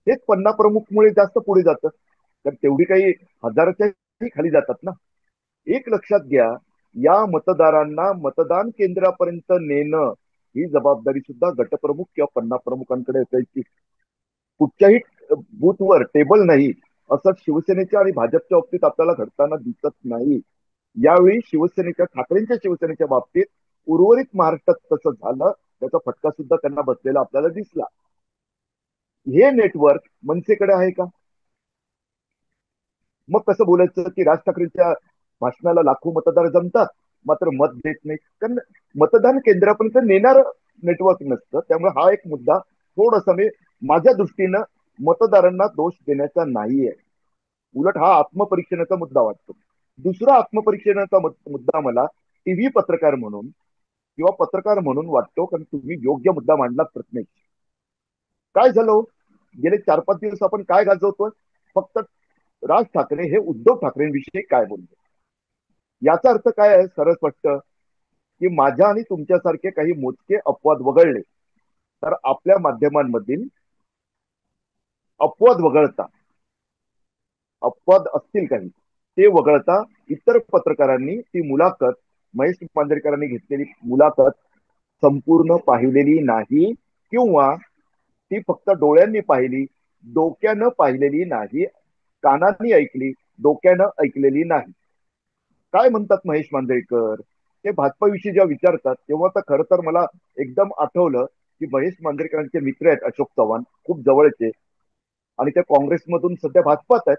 तेच पन्ना प्रमुखमुळे जास्त पुढे जातं. तर तेवढी काही हजाराच्याही खाली जातात ना. एक लक्षात घ्या, या मतदारांना मतदान केंद्रापर्यंत नेणं ही जबाबदारी सुद्धा गटप्रमुख किंवा पन्ना प्रमुखांकडे असायची. कुठच्याही बूथवर टेबल नाही असं शिवसेनेच्या आणि भाजपच्या बाबतीत आपल्याला घडताना दिसत नाही. यावेळी शिवसेनेच्या, ठाकरेंच्या शिवसेनेच्या बाबतीत उर्वरित महाराष्ट्रात तसं झालं. त्याचा फटका सुद्धा त्यांना बसलेला आपल्याला दिसला. हे नेटवर्क मनसेकडे आहे का? मग कसं बोलायचं की राज ठाकरेंच्या भाषणाला लाखो मतदार जमतात, मात्र मत देत नाही? कारण मतदान केंद्रापर्यंत नेणार नेटवर्क नसतं. त्यामुळे हा एक मुद्दा थोडासा मी, माझ्या दृष्टीनं, मतदारांना दोष देण्याचा नाहीये. उलट हा आत्मपरीक्षणाचा मुद्दा वाटतो. दुसरा आत्मपरीक्षणाचा मुद्दा मला टीव्ही पत्रकार म्हणून किंवा पत्रकार म्हणून वाटतो, कारण तुम्ही योग्य मुद्दा मांडला प्रश्न. काय झालं हो? गेले 4-5 दिवस आपण काय गाजवतोय? फक्त राज ठाकरे हे उद्धव ठाकरेंविषयी काय बोलले. याचा अर्थ काय आहे? सरळ स्पष्ट, की माझ्या आणि तुमच्यासारखे काही मोजके अपवाद वगळले तर आपल्या माध्यमांमधील अपवाद वगळता, अपवाद असतील काही, ते वगळता इतर पत्रकारांनी ती मुलाखत, महेश मांजरेकरांनी घेतलेली मुलाखत संपूर्ण पाहिलेली नाही, किंवा ती फक्त डोळ्यांनी पाहिली, डोक्यानं पाहिलेली नाही, कानांनी ऐकली, डोक्यानं ऐकलेली नाही. काय म्हणतात महेश मांजरेकर? ते भाजपाविषयी जेव्हा विचारतात तेव्हा तर खरं तर मला एकदम आठवलं की महेश मांजरेकरांचे मित्र आहेत अशोक चव्हाण, खूप जवळचे, आणि ते काँग्रेसमधून सध्या भाजपात आहेत.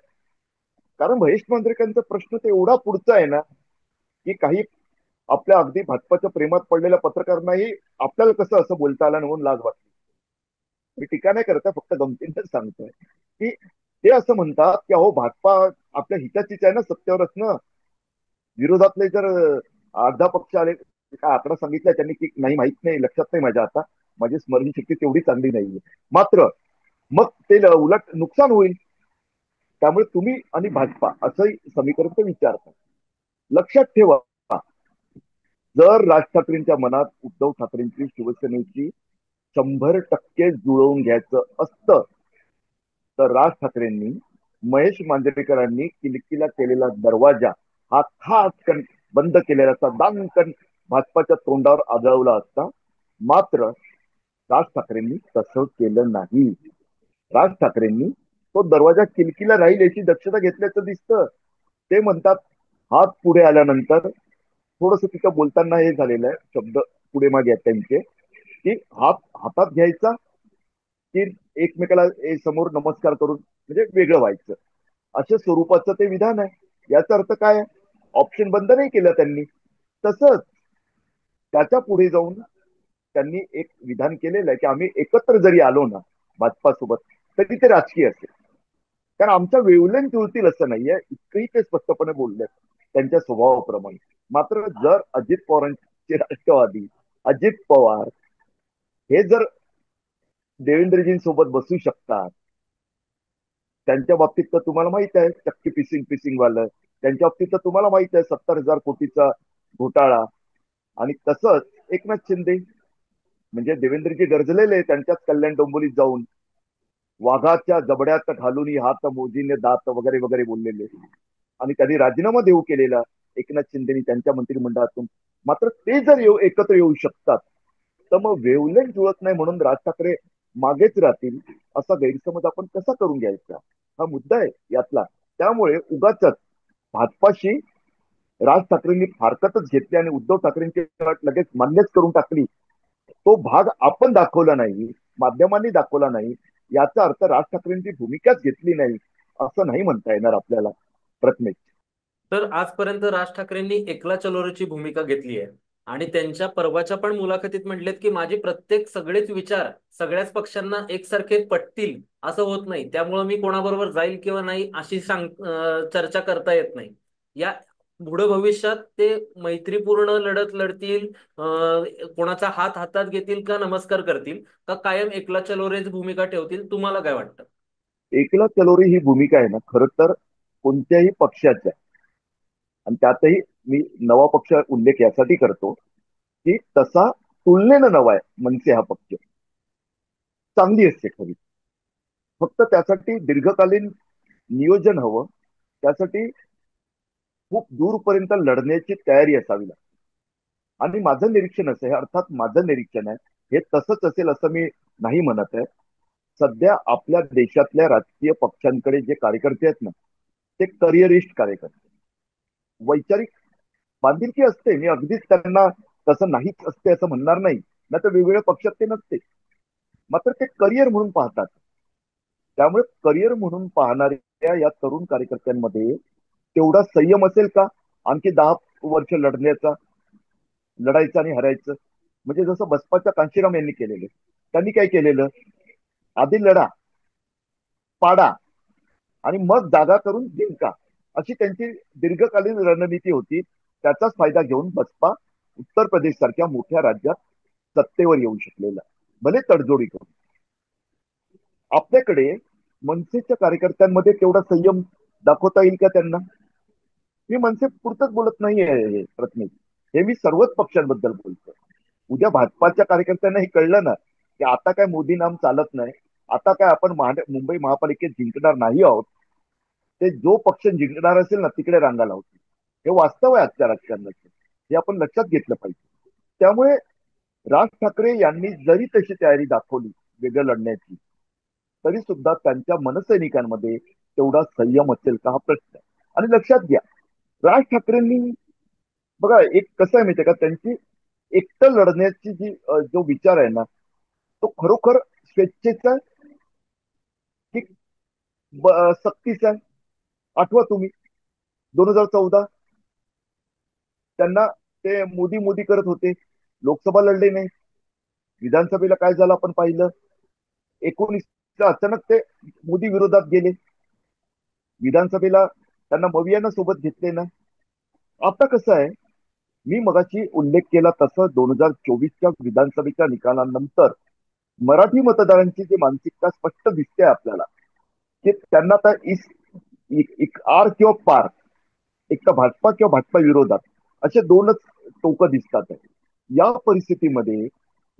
कारण महेश मांजरेकरांचा प्रश्न ते एवढा पुढचा आहे ना, की काही आपल्या अगदी भाजपाच्या प्रेमात पडलेल्या पत्रकारांनाही आपल्याला कसं असं बोलता आलं म्हणून लाज वाटते. मी टीका नाही करत, फक्त गमतीनंच सांगतोय की ते असं म्हणतात की अहो भाजपा आपल्या हिताचीच आहे ना, सत्तेवरच ना. विरोधातले जर अर्धा पक्ष आले, काय आकडा सांगितलाय त्यांनी की नाही माहित नाही, लक्षात नाही माझ्या आता, माझी स्मरणशक्ती तेवढी चांगली नाहीये. मात्र मग ते उलट नुकसान होईल. त्यामुळे तुम्ही आणि भाजपा असंही समीकरण ते विचारतात. लक्षात ठेवा, जर राज ठाकरेंच्या मनात उद्धव ठाकरेंची शिवसेनेची 100% जुळवून घ्यायचं असतं, तर राज ठाकरेंनी महेश मांजरेकरांनी किलकिला केलेला दरवाजा हा खासकन बंद केलेला असता, दांकन भाजपाच्या तोंडावर आदळवला असता. मात्र राज ठाकरेंनी तसं केलं नाही. राज ठाकरेंनी तो दरवाजा किलकिला राहील याची दक्षता घेतल्याचं दिसतं. ते म्हणतात, हात पुढे आल्यानंतर थोडस तिथं बोलताना हे झालेलं आहे, शब्द पुढे मागे आहेत त्यांचे, की हात हातात घ्यायचा की एकमेकाला समोर नमस्कार करून म्हणजे वेगळं व्हायचं, अशा स्वरूपाचं ते विधान आहे. याचा अर्थ काय? ऑप्शन बंद नाही केलं त्यांनी. तसंच त्याच्या पुढे जाऊन त्यांनी एक विधान केलेलं आहे की आम्ही एकत्र जरी आलो ना भाजपासोबत, तरी ते राजकीय असेल. कारण आमच्या वेवलेन जुळतील असं नाहीये, इतकंही ते स्पष्टपणे बोलले त्यांच्या स्वभावाप्रमाणे. मात्र जर अजित पवारांचे राष्ट्रवादी, अजित पवार हे जर देवेंद्रजींसोबत बसू शकतात, त्यांच्या बाबतीत तर तुम्हाला माहित आहे चक्की पिसिंग वालं, त्यांच्या बाबतीत तर तुम्हाला माहित आहे 70,000 कोटीचा घोटाळा. आणि तसंच एकनाथ शिंदे, म्हणजे देवेंद्रजी गरजलेले त्यांच्याच कल्याण डोंबिवलीत जाऊन वाघाच्या जबड्यात घालून हात मोदीने दात वगैरे वगैरे बोललेले, आणि त्यांनी राजीनामा देऊ केलेला एकनाथ शिंदेनी त्यांच्या मंत्रिमंडळातून. मात्र ते जर एकत्र येऊ शकतात, तर मग वेवलेट जुळत नाही म्हणून राज ठाकरे मागेच राहतील असा गैरसमज आपण कसा करून घ्यायचा? हा मुद्दा आहे यातला. त्यामुळे उगाच भाजपाशी राज ठाकरेंनी फारकतच घेतली आणि उद्धव ठाकरेंची अट लगेच मान्यच करून टाकली. तो भाग आपण दाखवला नाही, माध्यमांनी दाखवला नाही. याचा अर्थ राज ठाकरेंची भूमिकाच घेतली नाही असं नाही म्हणता येणार आपल्याला, प्रथमेश. तर आजपर्यंत राज ठाकरेंनी एकला चलोरेची भूमिका घेतली आहे आणि त्यांच्या परवाच्या पण मुलाखतीत म्हटलेत की माझे प्रत्येक सगळेच विचार सगळ्याच पक्षांना एकसारखे पटतील असं होत नाही, त्यामुळे मी कोणाबरोबर जाईल किंवा नाही अशी चर्चा करता येत नाही. या पुढे भविष्यात ते मैत्रीपूर्ण लढत लढतील, कोणाचा हात हातात घेतील का नमस्कार करतील, का कायम एकला चलोरेच भूमिका ठेवतील, तुम्हाला काय वाटतं? एकला चलोरी ही भूमिका आहे ना, खरं तर कोणत्याही पक्षाच्या, आणि त्यातही मी नवा पक्ष उल्लेख यासाठी करतो की तसा तुलनेनं नवा आहे मनसे हा पक्ष, चांगली असते खरी. फक्त त्यासाठी दीर्घकालीन नियोजन हवं. त्यासाठी खूप दूरपर्यंत लढण्याची तयारी असावी लागते. आणि माझं निरीक्षण असं आहे, अर्थात माझं निरीक्षण आहे, हे तसंच असेल असं मी नाही म्हणत आहे. सध्या आपल्या देशातल्या राजकीय पक्षांकडे जे कार्यकर्ते आहेत ना, ते करिअरिस्ट कार्यकर्ते. वैचारिक बांधिलकी असते, मी अगदीच त्यांना तसं नाहीच असते असं म्हणणार नाही, नाही तर वेगवेगळ्या पक्षात ते नसते. मात्र ते करिअर म्हणून पाहतात. त्यामुळे करिअर म्हणून पाहणाऱ्या या तरुण कार्यकर्त्यांमध्ये तेवढा संयम असेल का आणखी 10 वर्ष लढण्याचा, लढायचं आणि हरायचं? म्हणजे जसं बसपाच्या कांशीराम यांनी केलेलं, त्यांनी काय केलेलं, आधी लढा, पाडा आणि मग जागा करून जिंका, अशी त्यांची दीर्घकालीन रणनीती होती. त्याचाच फायदा घेऊन बसपा उत्तर प्रदेश सारख्या मोठ्या राज्यात सत्तेवर येऊ शकलेला, भले तडजोडी करून. आपल्याकडे मनसेच्या कार्यकर्त्यांमध्ये तेवढा संयम दाखवता येईल का त्यांना? मी मनसे पुरतच बोलत नाहीये हे प्रथमेश, हे मी सर्वच पक्षांबद्दल बोलतो. उद्या भाजपाच्या कार्यकर्त्यांना हे कळलं ना, की आता काय मोदी नाम चालत नाही, आता काय आपण मुंबई महापालिकेत जिंकणार नाही आहोत, ते जो पक्ष जिंकणार असेल ना तिकडे रांगा लावतील. हे वास्तव आहे आजच्या राजकारणाचं, हे आपण लक्षात घेतलं पाहिजे. त्यामुळे राज ठाकरे यांनी जरी तशी तयारी दाखवली वेगळं लढण्याची, तरी सुद्धा त्यांच्या मनसैनिकांमध्ये तेवढा संयम असेल का हा प्रश्न आहे. आणि लक्षात घ्या, राज ठाकरेंनी बघा एक कसं आहे माहितीये का, त्यांची एकटं लढण्याची जो विचार आहे ना, तो खरोखर स्वेच्छेचा की सक्तीचा आहे. आठवा तुम्ही 2014 त्यांना ते मोदी मोदी करत होते, लोकसभा लढले नाही. विधानसभेला काय झालं आपण पाहिलं. 19 अचानक ते मोदी विरोधात गेले. विधानसभेला त्यांना मवियानं सोबत घेतले ना. आता कसं आहे, मी मगाशी उल्लेख केला तसं 2024च्या विधानसभेच्या निकालानंतर मराठी मतदारांची जी मानसिकता स्पष्ट दिसते आपल्याला, की त्यांना आता आर किंवा पार, एक तर भाजपा किंवा भाजपा विरोधात, असे दोनच टोकं दिसतात आहे. या परिस्थितीमध्ये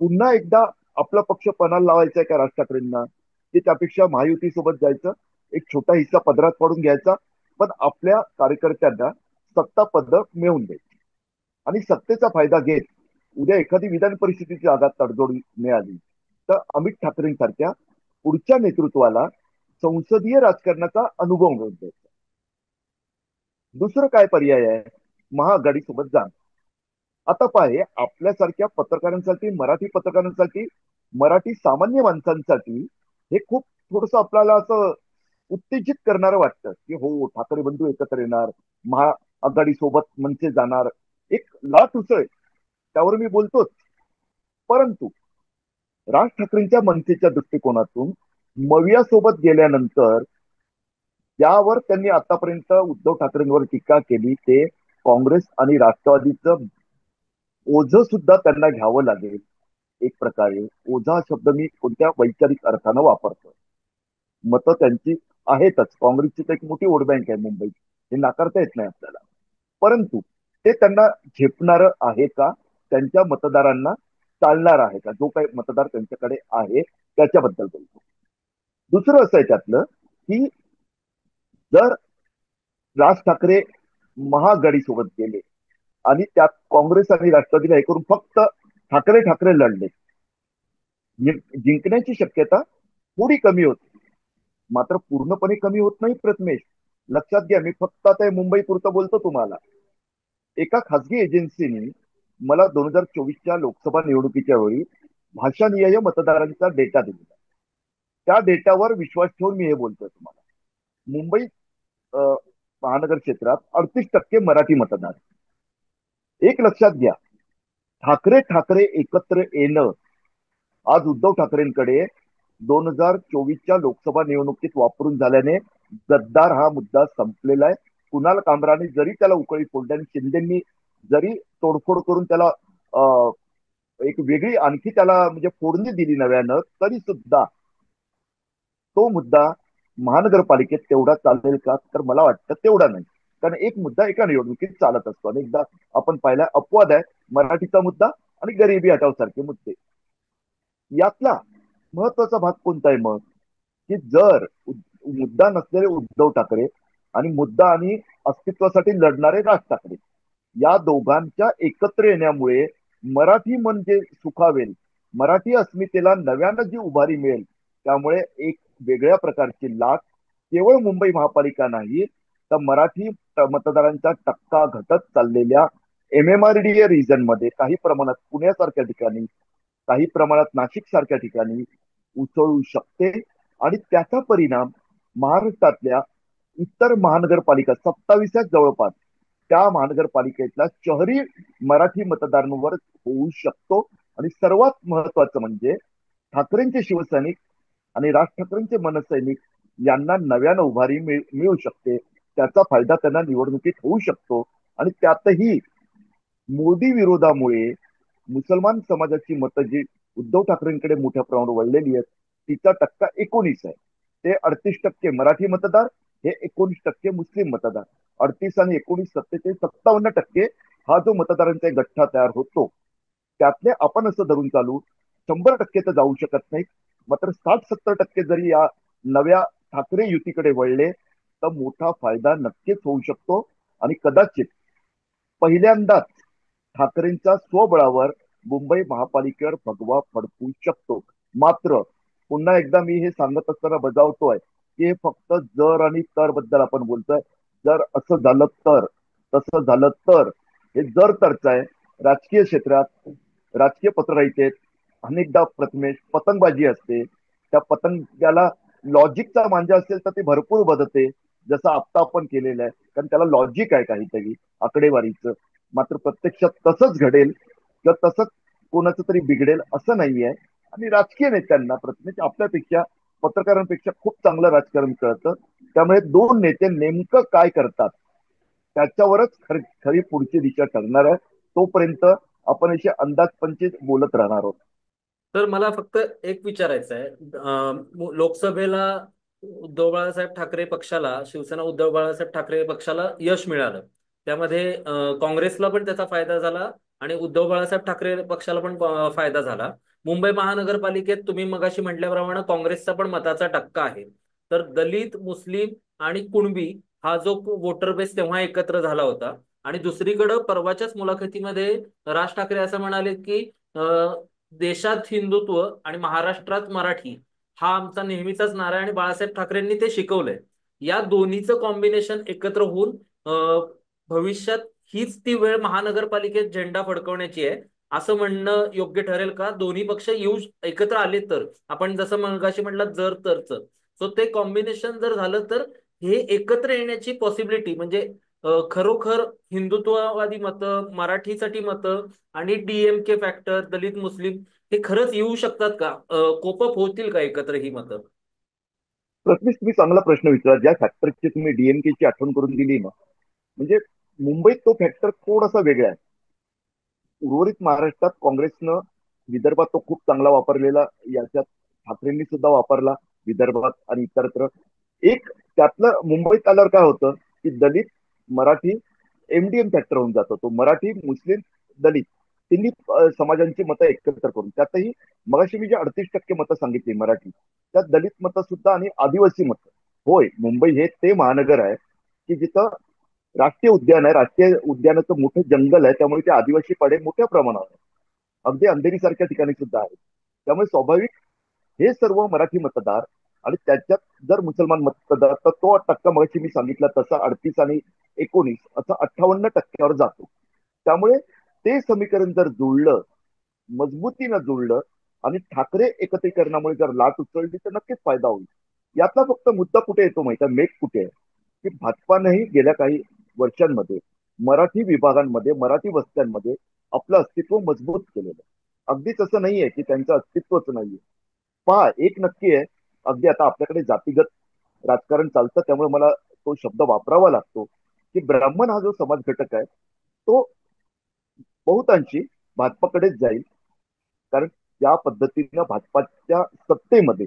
पुन्हा एकदा आपला पक्ष पणाला लावायचा आहे का राज ठाकरेंना, की त्यापेक्षा महायुतीसोबत जायचं, एक छोटा हिस्सा पदरात पडून घ्यायचा, पण आपल्या कार्यकर्त्यांना सत्ता पद मिळवून द्यायची आणि सत्तेचा फायदा घेत उद्या एखादी विधान परिस्थितीची आघात तडजोड मिळाली तर अमित ठाकरेंसारख्या पुढच्या नेतृत्वाला संसदीय राजकारणाचा अनुभव मिळून द्यायचा. दुसरं काय पर्याय आहे, महाआघाडी सोबत जाणं. आता पाहे आपल्यासारख्या पत्रकारांसाठी, मराठी पत्रकारांसाठी, मराठी सामान्य माणसांसाठी हे खूप थोडस आपल्याला असं उत्तेजित करणारं वाटतं, की हो ठाकरे बंधू एकत्र येणार, महाआघाडी सोबत मनसे जाणार, एक लाट उसळ, त्यावर मी बोलतोच. परंतु राज ठाकरेंच्या मनसेच्या दृष्टिकोनातून मविया सोबत गेल्यानंतर ज्यावर त्यांनी आतापर्यंत उद्धव ठाकरेंवर टीका केली, ते काँग्रेस आणि राष्ट्रवादीचं ओझ सुद्धा त्यांना घ्यावं लागेल. एक प्रकारे ओझा हा शब्द मी कोणत्या वैचारिक अर्थानं वापरतो. मतं त्यांची आहेतच, काँग्रेसची तर एक मोठी वोट बँक आहे मुंबईत, हे नाकारता येत नाही आपल्याला. परंतु ते त्यांना झेपणार आहे का, त्यांच्या मतदारांना चालणार आहे का, जो काही मतदार त्यांच्याकडे आहे त्याच्याबद्दल बोलतो. दुसरं असं आहे त्यातलं, की जर राज ठाकरे महाआघाडी सोबत गेले आणि त्यात काँग्रेस आणि राष्ट्रवादीला हे करून फक्त ठाकरे ठाकरे लढले, जिंकण्याची शक्यता थोडी कमी होती, मात्र पूर्णपणे कमी होत नाही प्रथमेश. लक्षात घ्या, मी फक्त आता मुंबई पुरतं बोलतो तुम्हाला. एका खासगी एजन्सीने मला 2024च्या लोकसभा निवडणुकीच्या वेळी भाषानिहाय मतदारांचा डेटा दिला. त्या डेटावर विश्वास ठेवून मी हे बोलतोय तुम्हाला. मुंबई अ, महानगर क्षेत्रात 38% मराठी मतदार. एक लक्षात घ्या, ठाकरे ठाकरे एकत्र येणं आज उद्धव ठाकरेंकडे 2024च्या लोकसभा निवडणुकीत वापरून झाल्याने गद्दार हा मुद्दा संपलेला आहे. कुणाल कामराने जरी त्याला उकळी फोडली आणि शिंदेनी जरी तोडफोड करून त्याला एक वेगळी आणखी त्याला म्हणजे फोडणी दिली नव्यानं, तरी सुद्धा तो मुद्दा महानगरपालिकेत तेवढा चालेल का, तर मला वाटतं तेवढा नाही. कारण एक मुद्दा एका निवडणुकीत चालत असतो. आणि एकदा आपण पाहिला अपवाद आहे मराठीचा मुद्दा आणि गरिबी हटाव सारखे मुद्दे. यातला महत्वाचा भाग कोणता आहे मग? की जर मुद्दा नसलेले उद्धव ठाकरे आणि मुद्दा आणि अस्तित्वासाठी लढणारे राज ठाकरे या दोघांच्या एकत्र येण्यामुळे मराठी म्हणजे सुखावेल, मराठी अस्मितेला नव्यानं जी उभारी मिळेल, त्यामुळे एक वेगळ्या प्रकारची लाट केवळ मुंबई महापालिका नाही तर मराठी मतदारांचा टक्का घटत चाललेल्या MMRDA रिजन मध्ये काही प्रमाणात पुण्यासारख्या ठिकाणी, काही प्रमाणात नाशिक सारख्या ठिकाणी उसळू शकते आणि त्याचा परिणाम महाराष्ट्रातल्या इतर महानगरपालिका 27 जवळपास त्या महानगरपालिकेतल्या शहरी मराठी मतदारांवर होऊ शकतो. आणि सर्वात महत्वाचं म्हणजे ठाकरेंचे शिवसैनिक आणि राज ठाकरेंचे मनसैनिक यांना नव्यानं उभारी मिळू शकते. त्याचा फायदा त्यांना निवडणुकीत होऊ शकतो. आणि त्यातही मोदी विरोधामुळे मुसलमान समाजाची मतं जी उद्धव ठाकरेंकडे मोठ्या प्रमाणावर वळलेली आहेत, तिचा टक्का 19 आहे. ते 38% मराठी मतदार, हे 19% मुस्लिम मतदार. 38 आणि 19 सत्तेचाळीस 57% हा जो मतदारांचा गठ्ठा तयार होतो, त्यातले आपण असं धरून चालू 100% तर जाऊ शकत नाही, मात्र 60-70% जरी या नव्या ठाकरे युतीकडे वळले तर मोठा फायदा नक्कीच होऊ शकतो. आणि कदाचित पहिल्यांदाच ठाकरेंच्या स्वबळावर मुंबई महापालिकेवर भगवा फडकू शकतो. मात्र पुन्हा एकदा मी हे सांगत असताना बजावतोय की हे फक्त जर आणि तर बद्दल आपण बोलतोय. जर असं झालं तर, तसं झालं तर, हे जर तरच आहे. राजकीय क्षेत्रात राजकीय पत्रकारितेत अनेकदा प्रथमेश पतंगबाजी असते. त्या पतंगाला लॉजिकचा मांजा असेल तर ते भरपूर बदलते, जसं आता आपण केलेलं आहे, कारण त्याला लॉजिक आहे काहीतरी आकडेवारीचं. मात्र प्रत्यक्षात तसंच घडेल किंवा तसंच कोणाचं तरी बिघडेल असं नाहीये. आणि राजकीय नेत्यांना प्रथमेश आपल्यापेक्षा, पत्रकारांपेक्षा खूप चांगलं राजकारण कळतं. त्यामुळे दोन नेते नेमकं काय करतात त्याच्यावरच खरी पुढची दिशा ठरणार आहे. तोपर्यंत आपण असे अंदाजपंचित बोलत राहणार आहोत. तर मला फक्त एक विचारायचं आहे. लोकसभेला उद्धव बाळासाहेब ठाकरे पक्षाला, शिवसेना उद्धव बाळासाहेब ठाकरे पक्षाला यश मिळालं. त्यामध्ये काँग्रेसला पण त्याचा फायदा झाला आणि उद्धव बाळासाहेब ठाकरे पक्षाला पण फायदा झाला. मुंबई महानगरपालिकेत तुम्ही मगाशी म्हटल्याप्रमाणे काँग्रेसचा पण मताचा टक्का आहे. तर दलित, मुस्लिम आणि कुणबी हा जो वोटर बेस तेव्हा एकत्र झाला होता. आणि दुसरीकडे परवाच्याच मुलाखतीमध्ये राज ठाकरे असं म्हणाले की देशात हिंदुत्व आणि महाराष्ट्रात मराठी हा आमचा नेहमीचाच नारा आहे आणि बाळासाहेब ठाकरेंनी ते शिकवलंय. या दोन्हीचं कॉम्बिनेशन एकत्र होऊन भविष्यात हीच ती वेळ महानगरपालिकेत झेंडा फडकवण्याची आहे असं म्हणणं योग्य ठरेल का? दोन्ही पक्ष येऊ एकत्र आले तर, आपण जसं मगाशी म्हटलं जर तरच, सो ते कॉम्बिनेशन जर झालं तर हे एकत्र येण्याची पॉसिबिलिटी म्हणजे खरोखर हिंदुत्ववादी मतं, मराठीसाठी मतं आणि DMK फॅक्टर, दलित मुस्लिम हे खरंच येऊ शकतात का? कोपअप होतील का एकत्र ही मतं? प्रथमेश, तुम्ही चांगला प्रश्न विचारला. ज्या फॅक्टरची तुम्ही DMKची आठवण करून दिली ना, म्हणजे मुंबईत तो फॅक्टर थोडासा वेगळा आहे. उर्वरित महाराष्ट्रात काँग्रेसनं विदर्भात तो खूप चांगला वापरलेला, याच्यात ठाकरेंनी सुद्धा वापरला विदर्भात आणि इतरत्र. एक त्यातलं मुंबईत आल्यावर काय होतं की दलित मराठी MDM फॅक्टर होऊन जातो. तो मराठी मुस्लिम दलित तिन्ही समाजांची मतं एकत्र करून, त्यातही मगाशी मी जे 38% मतं सांगितली मराठी, त्यात दलित मतं सुद्धा आणि आदिवासी मतं. होय, मुंबई हे ते महानगर आहे की जिथं राष्ट्रीय उद्यान आहे, राष्ट्रीय उद्यानाचं मोठं जंगल आहे, त्यामुळे ते आदिवासी पाडे मोठ्या प्रमाणावर आहे. अगदी अंधेरी सारख्या ठिकाणी सुद्धा आहे. त्यामुळे स्वाभाविक हे सर्व मराठी मतदार आणि त्याच्यात जर मुसलमान मतदार, तर तो टक्का मगाशी मी सांगितला तसा 38 आणि 19 असा 58% जातो. त्यामुळे ते समीकरण जर जुळलं, मजबूतीनं जुळलं आणि ठाकरे एकत्रीकरणामुळे जर लाट उचलली तर नक्कीच फायदा होईल. यातला फक्त मुद्दा कुठे येतो माहिती आहे, मेक कुठे आहे, की भाजपानेही गेल्या काही वर्षांमध्ये मराठी विभागांमध्ये, मराठी वस्त्यांमध्ये आपलं अस्तित्व मजबूत केलेलं आहे. अगदीच असं नाहीये की त्यांचं अस्तित्वच नाहीये. पहा, एक नक्की आहे, अगदी आता आपल्याकडे जातीगत राजकारण चालतं, त्यामुळे मला तो शब्द वापरावा लागतो की ब्राह्मण हा जो समाज घटक आहे तो बहुतांशी भाजपाकडेच जाईल. कारण या पद्धतीनं भाजपाच्या सत्तेमध्ये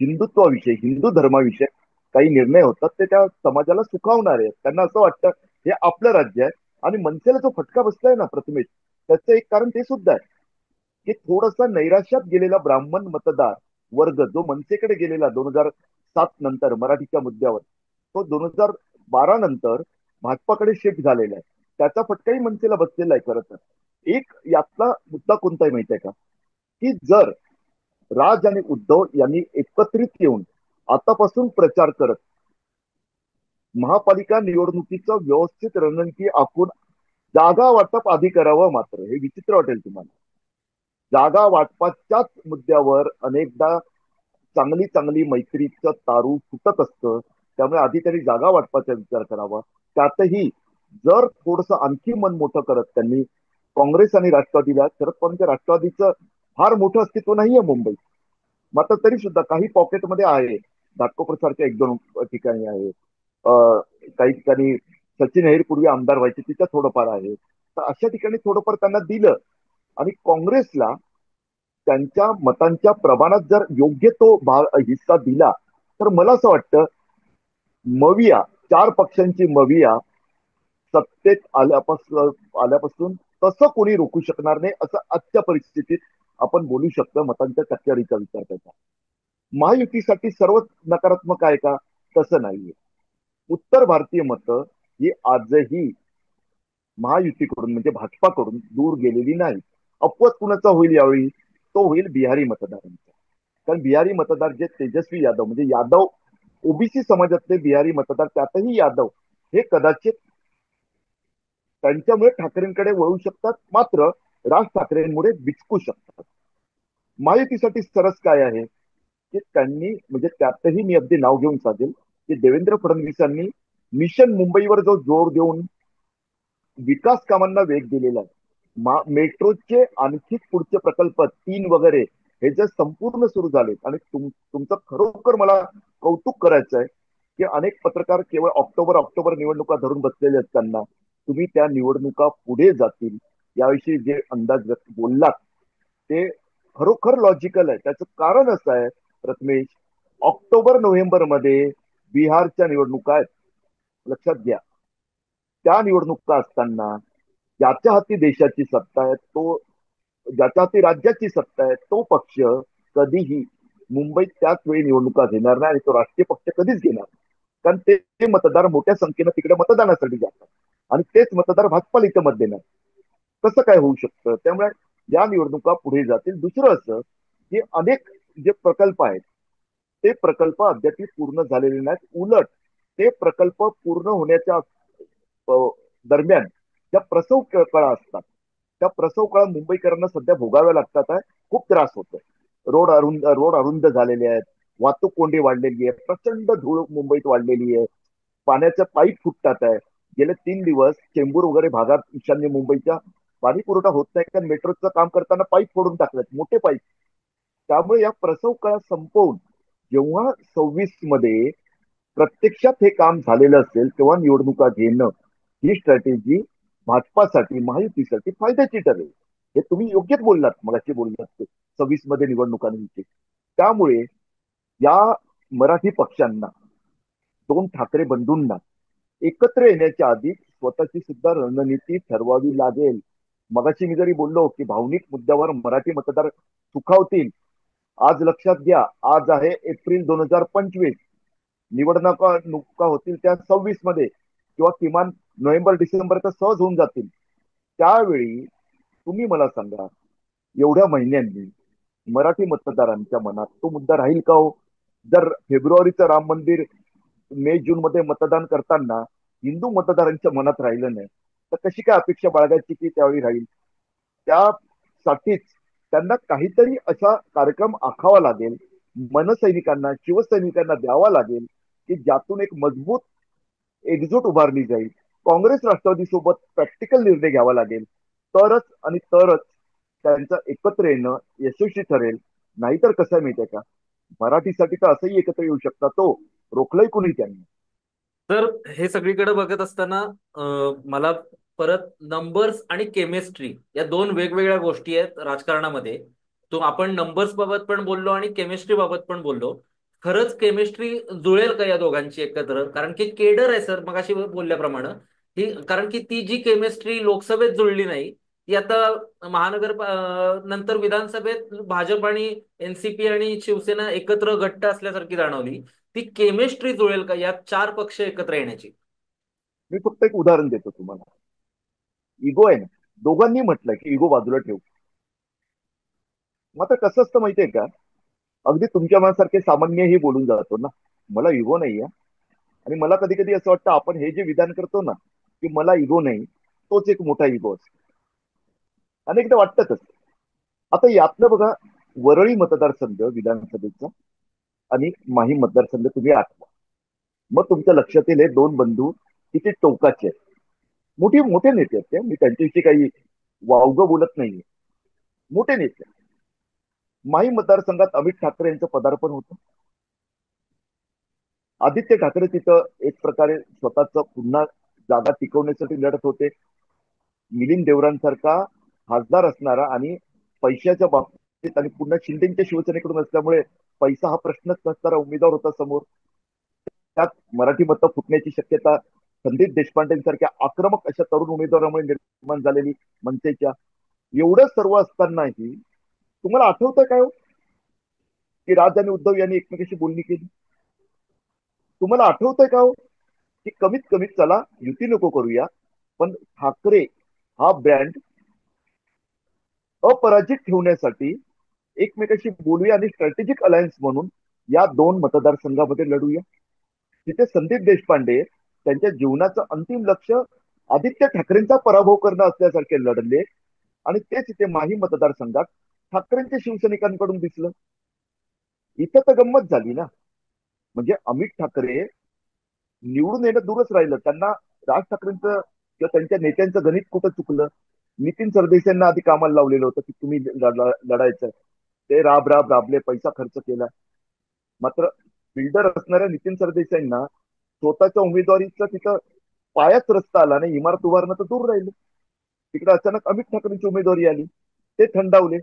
हिंदुत्वाविषयी, हिंदू धर्माविषयी काही निर्णय होतात ते त्या समाजाला सुखावणारे आहेत. त्यांना असं वाटतं हे आपलं राज्य आहे. आणि मनसेला जो फटका बसलाय ना प्रथमेश, त्याचं एक कारण ते सुद्धा आहे की थोडासा नैराश्यात गेलेला ब्राह्मण मतदार वर्ग जो मनसेकडे गेलेला 2007 नंतर मराठीच्या मुद्द्यावर, तो 2012 नंतर भाजपाकडे शिफ्ट झालेला आहे. त्याचा फटकाही मनसेला बसलेला आहे खरं तर. एक यातला मुद्दा कोणता आहे माहिती आहे का, की जर राज आणि उद्धव यांनी एकत्रित येऊन आतापासून प्रचार करत महापालिका निवडणुकीचं व्यवस्थित रणनीती आखून जागा वाटप आधी करावं, मात्र हे विचित्र वाटेल तुम्हाला. जागा वाटपाच्याच मुद्द्यावर अनेकदा चांगली चांगली मैत्रीचं तारू फुटत असतं. त्यामुळे आधी त्यांनी जागा वाटपाचा विचार करावा. त्यातही जर थोडस आणखी मन मोठं करत त्यांनी काँग्रेस आणि राष्ट्रवादीला, शरद पवारांच्या राष्ट्रवादीचं फार मोठं अस्तित्व नाहीये मुंबईत, मात्र तरी सुद्धा काही पॉकेटमध्ये आहे. घाटकोपर सारख्या एक दोन ठिकाणी आहे. काही ठिकाणी सचिन अहिर पूर्वी आमदार व्हायचे, तिथं थोडंफार आहे. तर अशा ठिकाणी थोडंफार त्यांना दिलं आणि काँग्रेसला त्यांच्या मतांच्या प्रमाणात जर योग्य तो हिस्सा दिला, तर मला असं वाटतं मविया, 4 पक्षांची मविया सत्तेत आल्यापासून तसं कोणी रोखू शकणार नाही, असं आजच्या परिस्थितीत आपण बोलू शकतो मतांच्या टक्केवारीचा विचार करता. महायुतीसाठी सर्वच नकारात्मक आहे का? तसं नाहीये. उत्तर भारतीय मतं ही आजही महायुतीकडून म्हणजे भाजपाकडून दूर गेलेली नाही. अपवाद कुणाचा होईल यावेळी? तो होईल बिहारी मतदारांचा. कारण बिहारी मतदार जे तेजस्वी यादव म्हणजे यादव ओबीसी समाजातले बिहारी मतदार, त्यातही यादव हे कदाचित त्यांच्यामुळे ठाकरेंकडे वळू शकतात, मात्र राज ठाकरेंमुळे बिचकू शकतात. महायुतीसाठी सरस काय आहे की त्यांनी म्हणजे त्यातही मी अगदी नाव घेऊन सांगेल की देवेंद्र फडणवीसांनी मिशन मुंबईवर जो जोर देऊन विकास कामांना वेग दिलेला आहे. मेट्रोचे आणखी पुढचे प्रकल्प 3 वगैरे हे जर संपूर्ण सुरू झाले आणि तुमचं खरोखर मला कौतुक करायचं आहे की अनेक पत्रकार केवळ ऑक्टोबर ऑक्टोबर निवडणुका धरून बसलेले असताना तुम्ही त्या निवडणुका पुढे जातील याविषयी जे अंदाज बोललात ते खरोखर लॉजिकल आहे. त्याचं कारण असं आहे प्रथमेश, ऑक्टोबर नोव्हेंबर मध्ये बिहारच्या निवडणुका आहेत, लक्षात घ्या. त्या निवडणुका असताना ज्याच्या हाती देशाची सत्ता आहे तो, ज्याच्या हाती राज्याची सत्ता आहे तो पक्ष कधीही मुंबईत त्याच वेळी निवडणुका घेणार नाही आणि तो राष्ट्रीय पक्ष कधीच घेणार नाही. कारण ते मतदार मोठ्या संख्येनं तिकडे मतदानासाठी जातात आणि तेच मतदार भाजपाला इथं मत देणार. कसं काय होऊ शकतं? त्यामुळे या निवडणुका पुढे जातील. दुसरं असं की अनेक जे प्रकल्प आहेत ते प्रकल्प अद्याप पूर्ण झालेले नाहीत. उलट ते प्रकल्प पूर्ण होण्याच्या दरम्यान ज्या प्रसव कळा असतात त्या प्रसव काळ मुंबईकरांना सध्या भोगाव्या लागतात आहे. खूप त्रास होतोय. रोड अरुंद झालेले आहेत, वाहतूक कोंडी वाढलेली आहे, प्रचंड धूळ मुंबईत वाढलेली आहे, पाण्याचे पाईप फुटतात आहे. गेले 3 दिवस चेंबूर वगैरे भागात ईशान्य मुंबईच्या पाणी पुरवठा होत नाही कारण मेट्रोचं काम करताना पाईप फोडून टाकलेत, मोठे पाईप. त्यामुळे या प्रसव काळात संपवून जेव्हा 26 मध्ये प्रत्यक्षात हे काम झालेलं असेल तेव्हा निवडणुका घेणं ही स्ट्रॅटेजी भाजपासाठी महायुतीसाठी फायद्याची ठरेल. हे तुम्ही योग्यच बोललात, मगाशी बोललात ते 26 मध्ये निवडणुकांविषयी. त्यामुळे या मराठी पक्षांना, 2 ठाकरे बंधूंना एकत्र येण्याच्या आधी स्वतःची सुद्धा रणनीती ठरवावी लागेल. मगाशी मी जरी बोललो की भावनिक मुद्द्यावर मराठी मतदार सुखावतील, आज लक्षात घ्या, आज आहे एप्रिल 2025. निवडणुका होतील त्या 26 मध्ये किंवा किमान नोव्हेंबर डिसेंबर तर सहज होऊन जातील. त्यावेळी तुम्ही मला सांगा, एवढ्या महिन्यांनी मराठी मतदारांच्या मनात तो मुद्दा राहील का हो? जर फेब्रुवारीचं राम मंदिर मे जून मध्ये मतदान करताना हिंदू मतदारांच्या मनात राहिलं नाही, तर कशी काय अपेक्षा बाळगायची की त्यावेळी राहील? त्यासाठीच त्यांना काहीतरी असा कार्यक्रम आखावा लागेल, मनसैनिकांना शिवसैनिकांना द्यावा लागेल की ज्यातून एक मजबूत एकजूट उभारली जाईल. काँग्रेस राष्ट्रवादी सोबत प्रॅक्टिकल निर्णय घ्यावा लागेल, तरच आणि तरच त्यांचं एकत्र येणं यशस्वी ठरेल. नाहीतर कसं आहे माहितीये का, मराठीसाठी तर असंही एकत्र येऊ शकतात तो, रोखलंय कुणी त्यांनी. तर हे सगळीकडे बघत असताना मला परत नंबर्स आणि केमिस्ट्री या दोन वेगवेगळ्या गोष्टी आहेत राजकारणामध्ये. तो आपण नंबर्स बाबत पण बोललो आणि केमिस्ट्री बाबत पण बोललो. खरंच केमिस्ट्री जुळेल का या दोघांची एकत्र? कारण की केडर आहे सर, मगाशी बोलल्याप्रमाणे ही, कारण की ती जी केमिस्ट्री लोकसभेत जुळली नाही ती आता नंतर विधानसभेत भाजप आणि एनसीपी आणि शिवसेना एकत्र घट्ट असल्यासारखी जाणवली. ती केमिस्ट्री जुळेल का या चार पक्ष एकत्र येण्याची? मी फक्त एक उदाहरण देतो तुम्हाला. इगो आहे ना, दोघांनी म्हटलंय की इगो बाजूला ठेवू. मात्र कसं असतं माहितीये का, अगदी तुमच्या मनासारखे सामान्यही बोलून जातो ना, मला इगो नाहीये. आणि मला कधी कधी असं वाटतं आपण हे जे विधान करतो ना, की मला इगो नाही, तोच एक मोठा इगो असतो. अनेकदा वाटतं तसं. आता यातलं बघा, वरळी मतदारसंघ विधानसभेचा आणि माहीम मतदारसंघ तुम्ही आठवा. मग तुमच्या लक्षात येईल हे दोन बंधू किती टोकाचे आहेत. मोठी मोठे नेते आहेत ते, मी त्यांच्याविषयी काही वावगं बोलत नाहीये. मोठे नेते. माहीम मतदारसंघात अमित ठाकरे यांचं पदार्पण होतं. आदित्य ठाकरे तिथं एक प्रकारे स्वतःच पुन्हा जागा टिकवण्यासाठी लढत होते. मिलिंद देवरांसारखा खासदार असणारा आणि पैशाच्या बाबतीत आणि पुन्हा शिंदेच्या शिवसेनेकडून असल्यामुळे पैसा हा प्रश्नच नसणारा उमेदवार होता समोर. त्यात मराठी मतं फुटण्याची शक्यता संदीप देशपांडेंसारख्या आक्रमक अशा तरुण उमेदवारामुळे निर्माण झालेली मनसेच्या. एवढं सर्व असतानाही तुम्हाला आठवतं काय हो, की राज आणि उद्धव यांनी एकमेकाशी बोलणी केली? तुम्हाला आठवतंय का हो, की कमीत कमी चला युती नको करूया, पण ठाकरे हा ब्रँड अपराजित ठेवण्यासाठी एकमेकाशी बोलूया आणि स्ट्रॅटेजिक अलायन्स म्हणून या दोन मतदारसंघामध्ये लढूया. तिथे संदीप देशपांडे त्यांच्या जीवनाचं अंतिम लक्ष आदित्य ठाकरेंचा पराभव करणं असल्यासारखे लढले. आणि तेच इथे माही मतदारसंघात ठाकरेंच्या शिवसैनिकांकडून दिसलं. इथं तर गंमत झाली ना. म्हणजे अमित ठाकरे निवडून येणं दूरच राहिलं, त्यांना राज ठाकरेंचं किंवा त्यांच्या नेत्यांचं गणित कुठं चुकलं. नितीन सरदेसाईंना आधी कामाला लावलेलं होतं की तुम्ही लढायचं. ते राबले, पैसा खर्च केला. मात्र बिल्डर असणाऱ्या नितीन सरदेसाईंना स्वतःच्या उमेदवारीचा तिथं पायाच रस्ता आला नाही, इमारत उभारणं तर दूर राहिलं. तिकडे अचानक अमित ठाकरेंची उमेदवारी आली, ते थंडावले.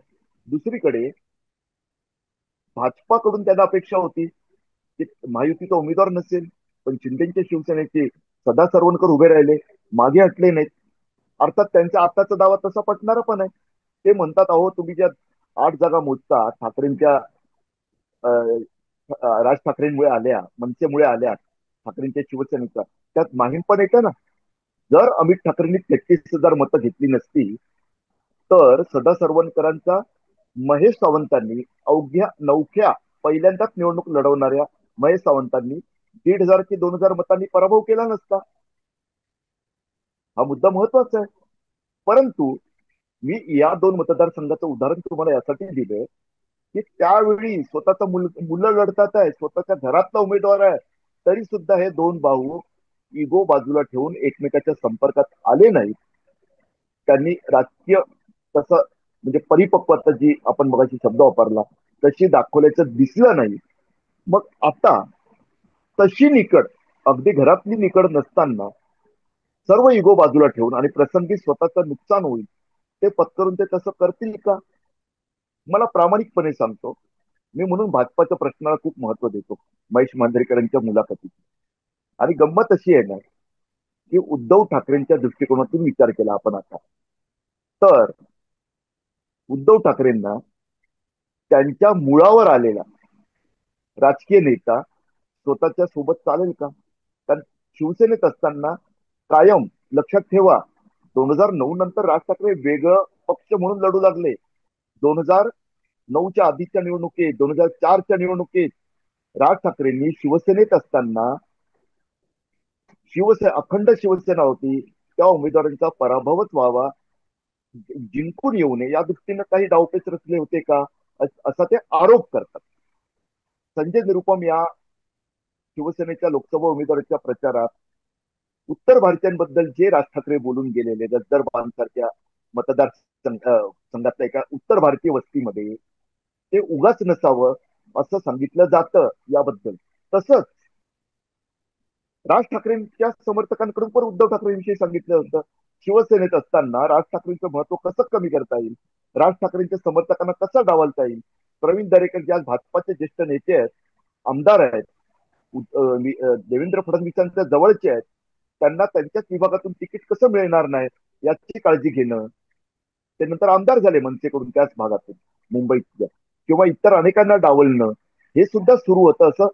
दुसरीकडे भाजपाकडून त्यांना अपेक्षा होती की महायुतीचा उमेदवार नसेल, पण शिंदेच्या शिवसेनेचे सदा सरवणकर उभे राहिले, मागे हटले नाहीत. अर्थात त्यांचा आताचा दावा तसा पटणारा पण आहे. ते म्हणतात अहो तुम्ही ज्या 8 जागा मोजता ठाकरेंच्या राज ठाकरेंमुळे आल्या, मनसेमुळे आल्या, ठाकरेंच्या शिवसेनेचा, त्यात माहीम पण येतं ना. जर अमित ठाकरेंनी 33,000 मतं घेतली नसती, तर सदा सरवणकरांचा महेश सावंतांनी अवघ्या नवख्या पहिल्यांदाच निवडणूक लढवणाऱ्या महेश सावंतांनी 1,500 की 2,000 मतांनी पराभव केला नसता. हा मुद्दा महत्वाचा आहे. परंतु मी या दोन मतदारसंघाचं उदाहरण तुम्हाला यासाठी दिलंय की त्यावेळी स्वतःचा मुलं लढतात आहे, स्वतःच्या घरातला उमेदवार आहे, तरी सुद्धा हे दोन भाऊ इगो बाजूला ठेवून एकमेकाच्या संपर्कात आले नाहीत. त्यांनी राजकीय तसं म्हणजे परिपक्वता जी आपण मगाशी शब्द वापरला तशी दाखवल्याचं दिसलं नाही. मग आता तशी निकड, अगदी घरातली निकड नसताना सर्व इगो बाजूला ठेवून आणि प्रसंगी स्वतःचं नुकसान होईल ते पत्करून ते तसं करतील का? मला प्रामाणिकपणे सांगतो, मी म्हणून भाजपाच्या प्रश्नाला खूप महत्व देतो महेश मांजरेकरांच्या मुलाखतीत. आणि गंमत अशी आहे ना, की उद्धव ठाकरेंच्या दृष्टिकोनातून विचार केला आपण आता, तर उद्धव ठाकरेंना त्यांच्या मुळावर आलेला राजकीय नेता स्वतःच्या सोबत चालेल का? कारण शिवसेनेत असताना कायम लक्षात ठेवा, 2009 नंतर राज ठाकरे वेगळं पक्ष म्हणून लढू लागले. 2009च्या आधीच्या निवडणुकीत, 2004च्या निवडणुकीत राज ठाकरेंनी शिवसेनेत असताना अखंड शिवसेना होती, त्या उमेदवारांचा पराभवच व्हावा, जिंकून येऊ नये या दृष्टीनं काही डावपेच रचले होते का, असा ते आरोप करतात. संजय निरुपम या शिवसेनेच्या लोकसभा उमेदवाराच्या प्रचारात उत्तर भारतीयांबद्दल जे राज ठाकरे बोलून गेलेले गद्दरबांसारख्या मतदार संघातल्या एका उत्तर भारतीय वस्तीमध्ये ते उगाच नसावं असं सांगितलं जातं याबद्दल. तसंच राज ठाकरेंच्या समर्थकांकडून पण उद्धव ठाकरेंविषयी सांगितलं होतं. शिवसेनेत असताना राज ठाकरेंचं महत्व कसं कमी करता येईल, राज ठाकरेंच्या समर्थकांना कसं डावलता येईल. प्रवीण दरेकर जे आज भाजपाचे ज्येष्ठ नेते आहेत, आमदार आहेत, देवेंद्र फडणवीसांच्या जवळचे आहेत, त्यांना त्यांच्याच विभागातून तिकीट कसं मिळणार नाही याची काळजी घेणं. ते नंतर आमदार झाले मनसेकडून त्याच भागातून, मुंबईतल्या. किंवा इतर अनेकांना डावलणं हे सुद्धा सुरू होतं, असं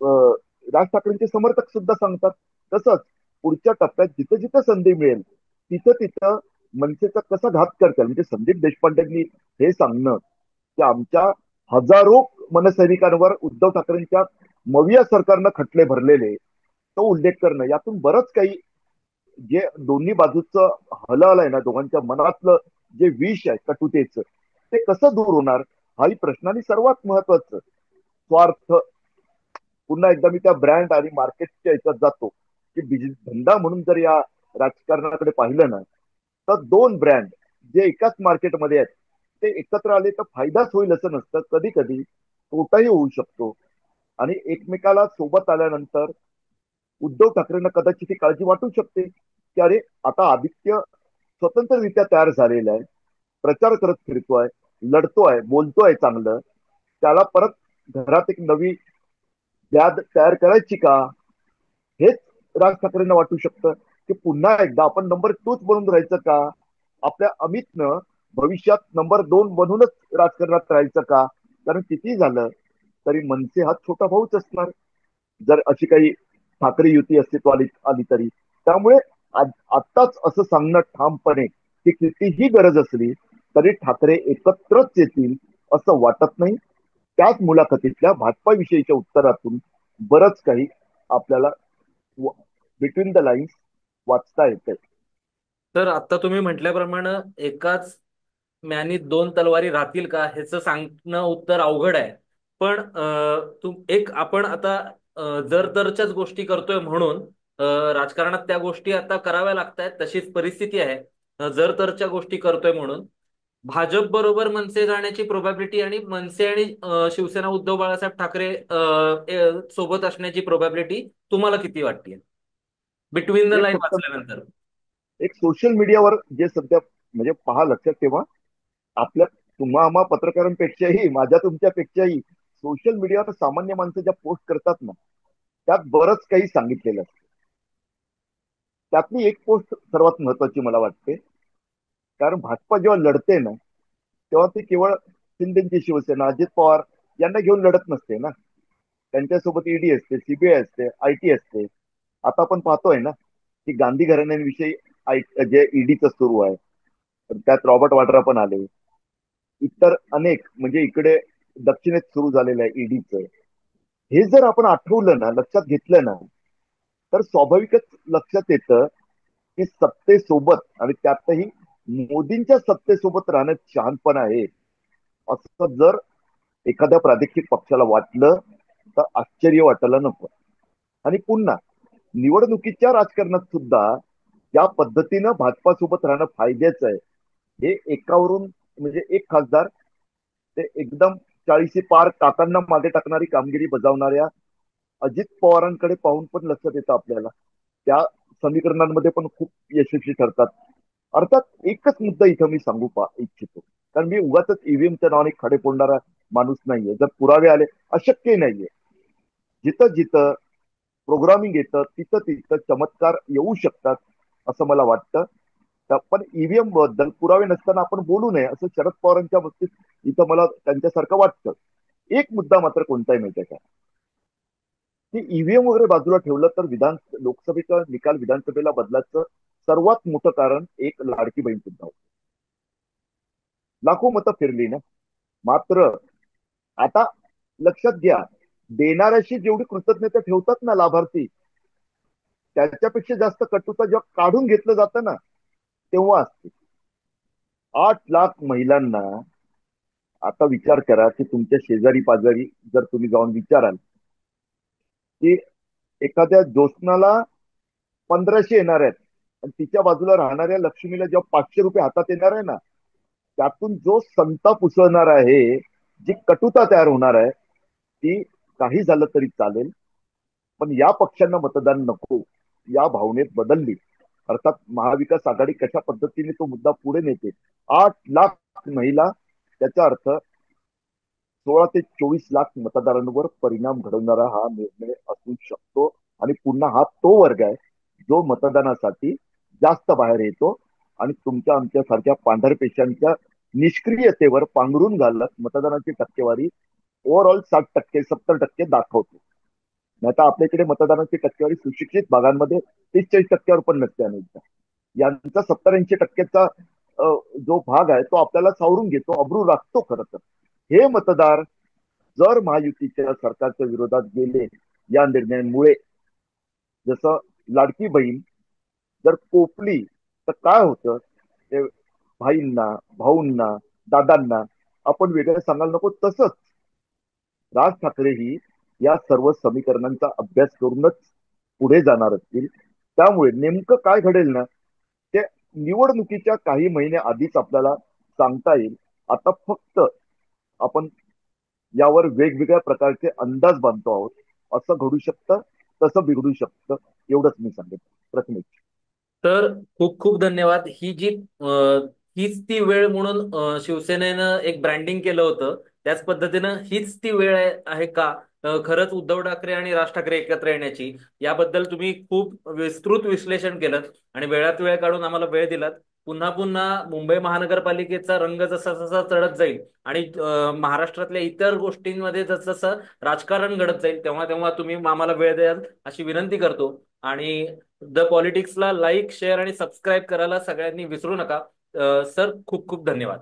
अं, राज ठाकरेंचे समर्थक सुद्धा सांगतात. तसंच पुढच्या टप्प्यात जिथं जिथं संधी मिळेल तिथं तिथं मनसेचा कसा घात करतील, म्हणजे संदीप देशपांडेंनी हे सांगणं की आमच्या हजारो मनसैनिकांवर उद्धव ठाकरेंच्या मविया सरकारनं खटले भरलेले, तो उल्लेख करणं, यातून बरंच काही जे दोन्ही बाजूचं हलहल आहे ना, दोघांच्या मनातलं जे विष आहे कटुतेचं, ते कसं दूर होणार, हाही प्रश्न. आणि सर्वात महत्वाचं स्वार्थ. पुन्हा एकदा मी त्या ब्रँड आणि मार्केटच्या याच्यात जातो की धंदा म्हणून जर या राजकारणाकडे पाहिलं ना, तर दोन ब्रँड जे एकाच मार्केटमध्ये आहेत ते एकत्र आले तर फायदाच होईल असं नसतं, कधी कधी तोटाही होऊ शकतो. आणि एकमेकाला सोबत आल्यानंतर उद्धव ठाकरेंना कदाचित ही काळजी वाटू शकते की अरे, आता आदित्य स्वतंत्ररित्या तयार झालेला आहे, प्रचार करत फिरतोय, लढतोय, बोलतोय चांगलं, त्याला परत घरात एक नवी याद तयार करायची का, हेच राज ठाकरेंना वाटू शकतं. की पुन्हा एकदा आपण नंबर 2 बनून राहायचं का, आपल्या अमितनं भविष्यात नंबर 2 बनूनच राजकारणात राहायचं का. कारण किती झालं तरी मनसे हा छोटा भाऊच असणार, जर अशी काही ठाकरे युती अस्तित्वात आली तरी. त्यामुळे आत्ताच असं सांगणं ठामपणे की कितीही गरज असली तरी ठाकरे एकत्रच येतील असं वाटत नाही. त्याच मुलाखतीतल्या भाजपाविषयीच्या उत्तरातून बरंच काही आपल्याला बिटवीन द लाईन्स वाचता येते. तर आता तुम्ही म्हटल्याप्रमाणे एकाच म्यानी दोन तलवारी राहतील का ह्याचं सांगणं उत्तर अवघड आहे. पण एक आपण आता जर तरच्याच गोष्टी करतोय म्हणून राजकारणात त्या गोष्टी आता कराव्या लागतायत, तशीच परिस्थिती आहे. जर तरच्या गोष्टी करतोय म्हणून भाजप बरोबर मनसे जाण्याची प्रोबॅबिलिटी आणि मनसे आणि शिवसेना उद्धव बाळासाहेब ठाकरे सोबत असण्याची प्रोबॅबिलिटी तुम्हाला किती वाटते बिटवीन द एक लाईन फक्त वाचल्यानंतर? एक सोशल मीडियावर जे सध्या, म्हणजे पहा लक्षात ठेवा, आपल्या तुम्हा आम्हा पत्रकारांपेक्षाही, माझ्या तुमच्यापेक्षाही सोशल मीडियावर सामान्य माणसं ज्या पोस्ट करतात ना, त्यात बरंच काही सांगितलेलं असतं. त्यातली एक पोस्ट सर्वात महत्वाची मला वाटते. कारण भाजपा जेव्हा लढते ना, तेव्हा ती केवळ शिंदेची शिवसेना, अजित पवार यांना घेऊन लढत नसते ना. त्यांच्यासोबत ईडी असते, सीबीआय असते, आयटी असते. आता आपण पाहतोय ना की गांधी घराण्यांविषयी जे ईडीचं सुरू आहे, तर त्यात रॉबर्ट वाड्रा पण आले, इतर अनेक, म्हणजे इकडे दक्षिणेत सुरू झालेलं आहे ईडीचं. हे जर आपण आठवलं ना, लक्षात घेतलं ना, तर स्वाभाविकच लक्षात येतं की सत्तेसोबत, आणि त्यातही मोदींच्या सत्तेसोबत राहणं शहाणपण आहे, असं जर एखाद्या प्रादेशिक पक्षाला वाटलं तर आश्चर्य वाटायला नको. आणि पुन्हा निवडणुकीच्या राजकारणात सुद्धा या पद्धतीनं भाजपासोबत राहणं फायद्याचं आहे. हे एकावरून, म्हणजे एक खासदार ते एकदम 40 पार काकांना मागे टाकणारी कामगिरी बजावणाऱ्या अजित पवारांकडे पाहून पण लक्षात येतं आपल्याला. त्या समीकरणांमध्ये पण खूप यशस्वी ठरतात. अर्थात एकच मुद्दा इथं मी सांगू इच्छितो, कारण मी उगाच ईव्हीएमच्या नावाने खडे फोडणारा माणूस नाहीये. जर पुरावे आले, अशक्य नाहीये, जिथं जिथं प्रोग्रामिंग येतं तिथं तिथं चमत्कार येऊ शकतात असं मला वाटतं. पण ईव्हीएम बद्दल पुरावे नसताना आपण बोलू नये असं शरद पवारांच्या बाबतीत इथं मला त्यांच्यासारखं वाटतं. एक मुद्दा मात्र कोणताही माहितीये का, की ईव्हीएम वगैरे बाजूला ठेवलं तर लोकसभेचा निकाल विधानसभेला बदलाचं सर्वात मोठं कारण एक लाडकी बहीण सुद्धा होती. लाखो मतं फिरली ना. मात्र आता लक्षात घ्या, देणाऱ्याशी जेवढी कृतज्ञता ठेवतात ना लाभार्थी, त्याच्यापेक्षा जास्त कटुता जेव्हा काढून घेतलं जातं ना, तेव्हा असते. 8 लाख महिलांना, आता विचार करा की तुमच्या शेजारी पाजारी जर तुम्ही जाऊन विचाराल की एखाद्या ज्योत्स्नाला 1500 येणार आहेत आणि तिच्या बाजूला राहणाऱ्या लक्ष्मीला जेव्हा 500 रुपये हातात येणार आहे ना, त्यातून जो संताप उसळणार आहे, जी कटुता तयार होणार आहे, ती काही झालं तरी चालेल, पण या पक्षांना मतदान नको, या भावनेत बदलली. अर्थात महाविकास आघाडी कशा पद्धतीने तो मुद्दा पुढे नेते. 8 लाख महिला, त्याचा अर्थ 16 ते 24 लाख मतदारांवर परिणाम घडवणारा हा निर्णय असू शकतो. आणि पुन्हा हा तो वर्ग आहे जो मतदानासाठी जास्त बाहेर येतो आणि तुमच्या आमच्या सारख्या पांढरपेशांच्या निष्क्रियतेवर पांघरून घालत मतदानाची टक्केवारी ओव्हरऑल 60%, 70% दाखवतो. नाही तर आपल्याकडे मतदानाची टक्केवारी सुशिक्षित भागांमध्ये 30-40% पण नसते अनेकदा. यांचा 70-80%चा जो भाग आहे तो आपल्याला सावरून घेतो, अब्रू राखतो खरं तर. हे मतदार जर महायुतीच्या सरकारच्या विरोधात गेले या निर्णयांमुळे, जसं लाडकी बहीण जर कोपली तर काय होतं, ते भाईंना, भाऊंना, दादांना आपण वेगळं सांगायला नको. तसंच राज ठाकरे ही या सर्व समीकरणांचा अभ्यास करूनच पुढे जाणार असतील. त्यामुळे नेमकं काय घडेल ना, ते निवडणुकीच्या काही महिने आधीच आपल्याला सांगता येईल. आता फक्त आपण यावर वेगवेगळ्या प्रकारचे अंदाज बांधतो आहोत. असं घडू शकतं, तसं बिघडू शकतं, एवढंच मी सांगेन प्रथमेश. तर खूप खूप धन्यवाद. हीच ती वेळ म्हणून शिवसेनेनं एक ब्रँडिंग केलं होतं. त्याच पद्धतीनं हीच ती वेळ आहे का खरंच उद्धव ठाकरे आणि राज ठाकरे एकत्र येण्याची? याबद्दल तुम्ही खूप विस्तृत विश्लेषण केलं आणि वेळात वेळ काढून आम्हाला वेळ दिलात. पुन्हा पुन्हा मुंबई महानगरपालिकेचा रंग जसा जसा चढत जाईल आणि महाराष्ट्रातल्या इतर गोष्टींमध्ये जसं जसं राजकारण घडत जाईल, तेव्हा तेव्हा तुम्ही आम्हाला वेळ द्याल अशी विनंती करतो. आणि द पॉलिटिक्सला लाईक, शेअर आणि सबस्क्राईब करायला सगळ्यांनी विसरू नका. सर, खूप खूप धन्यवाद.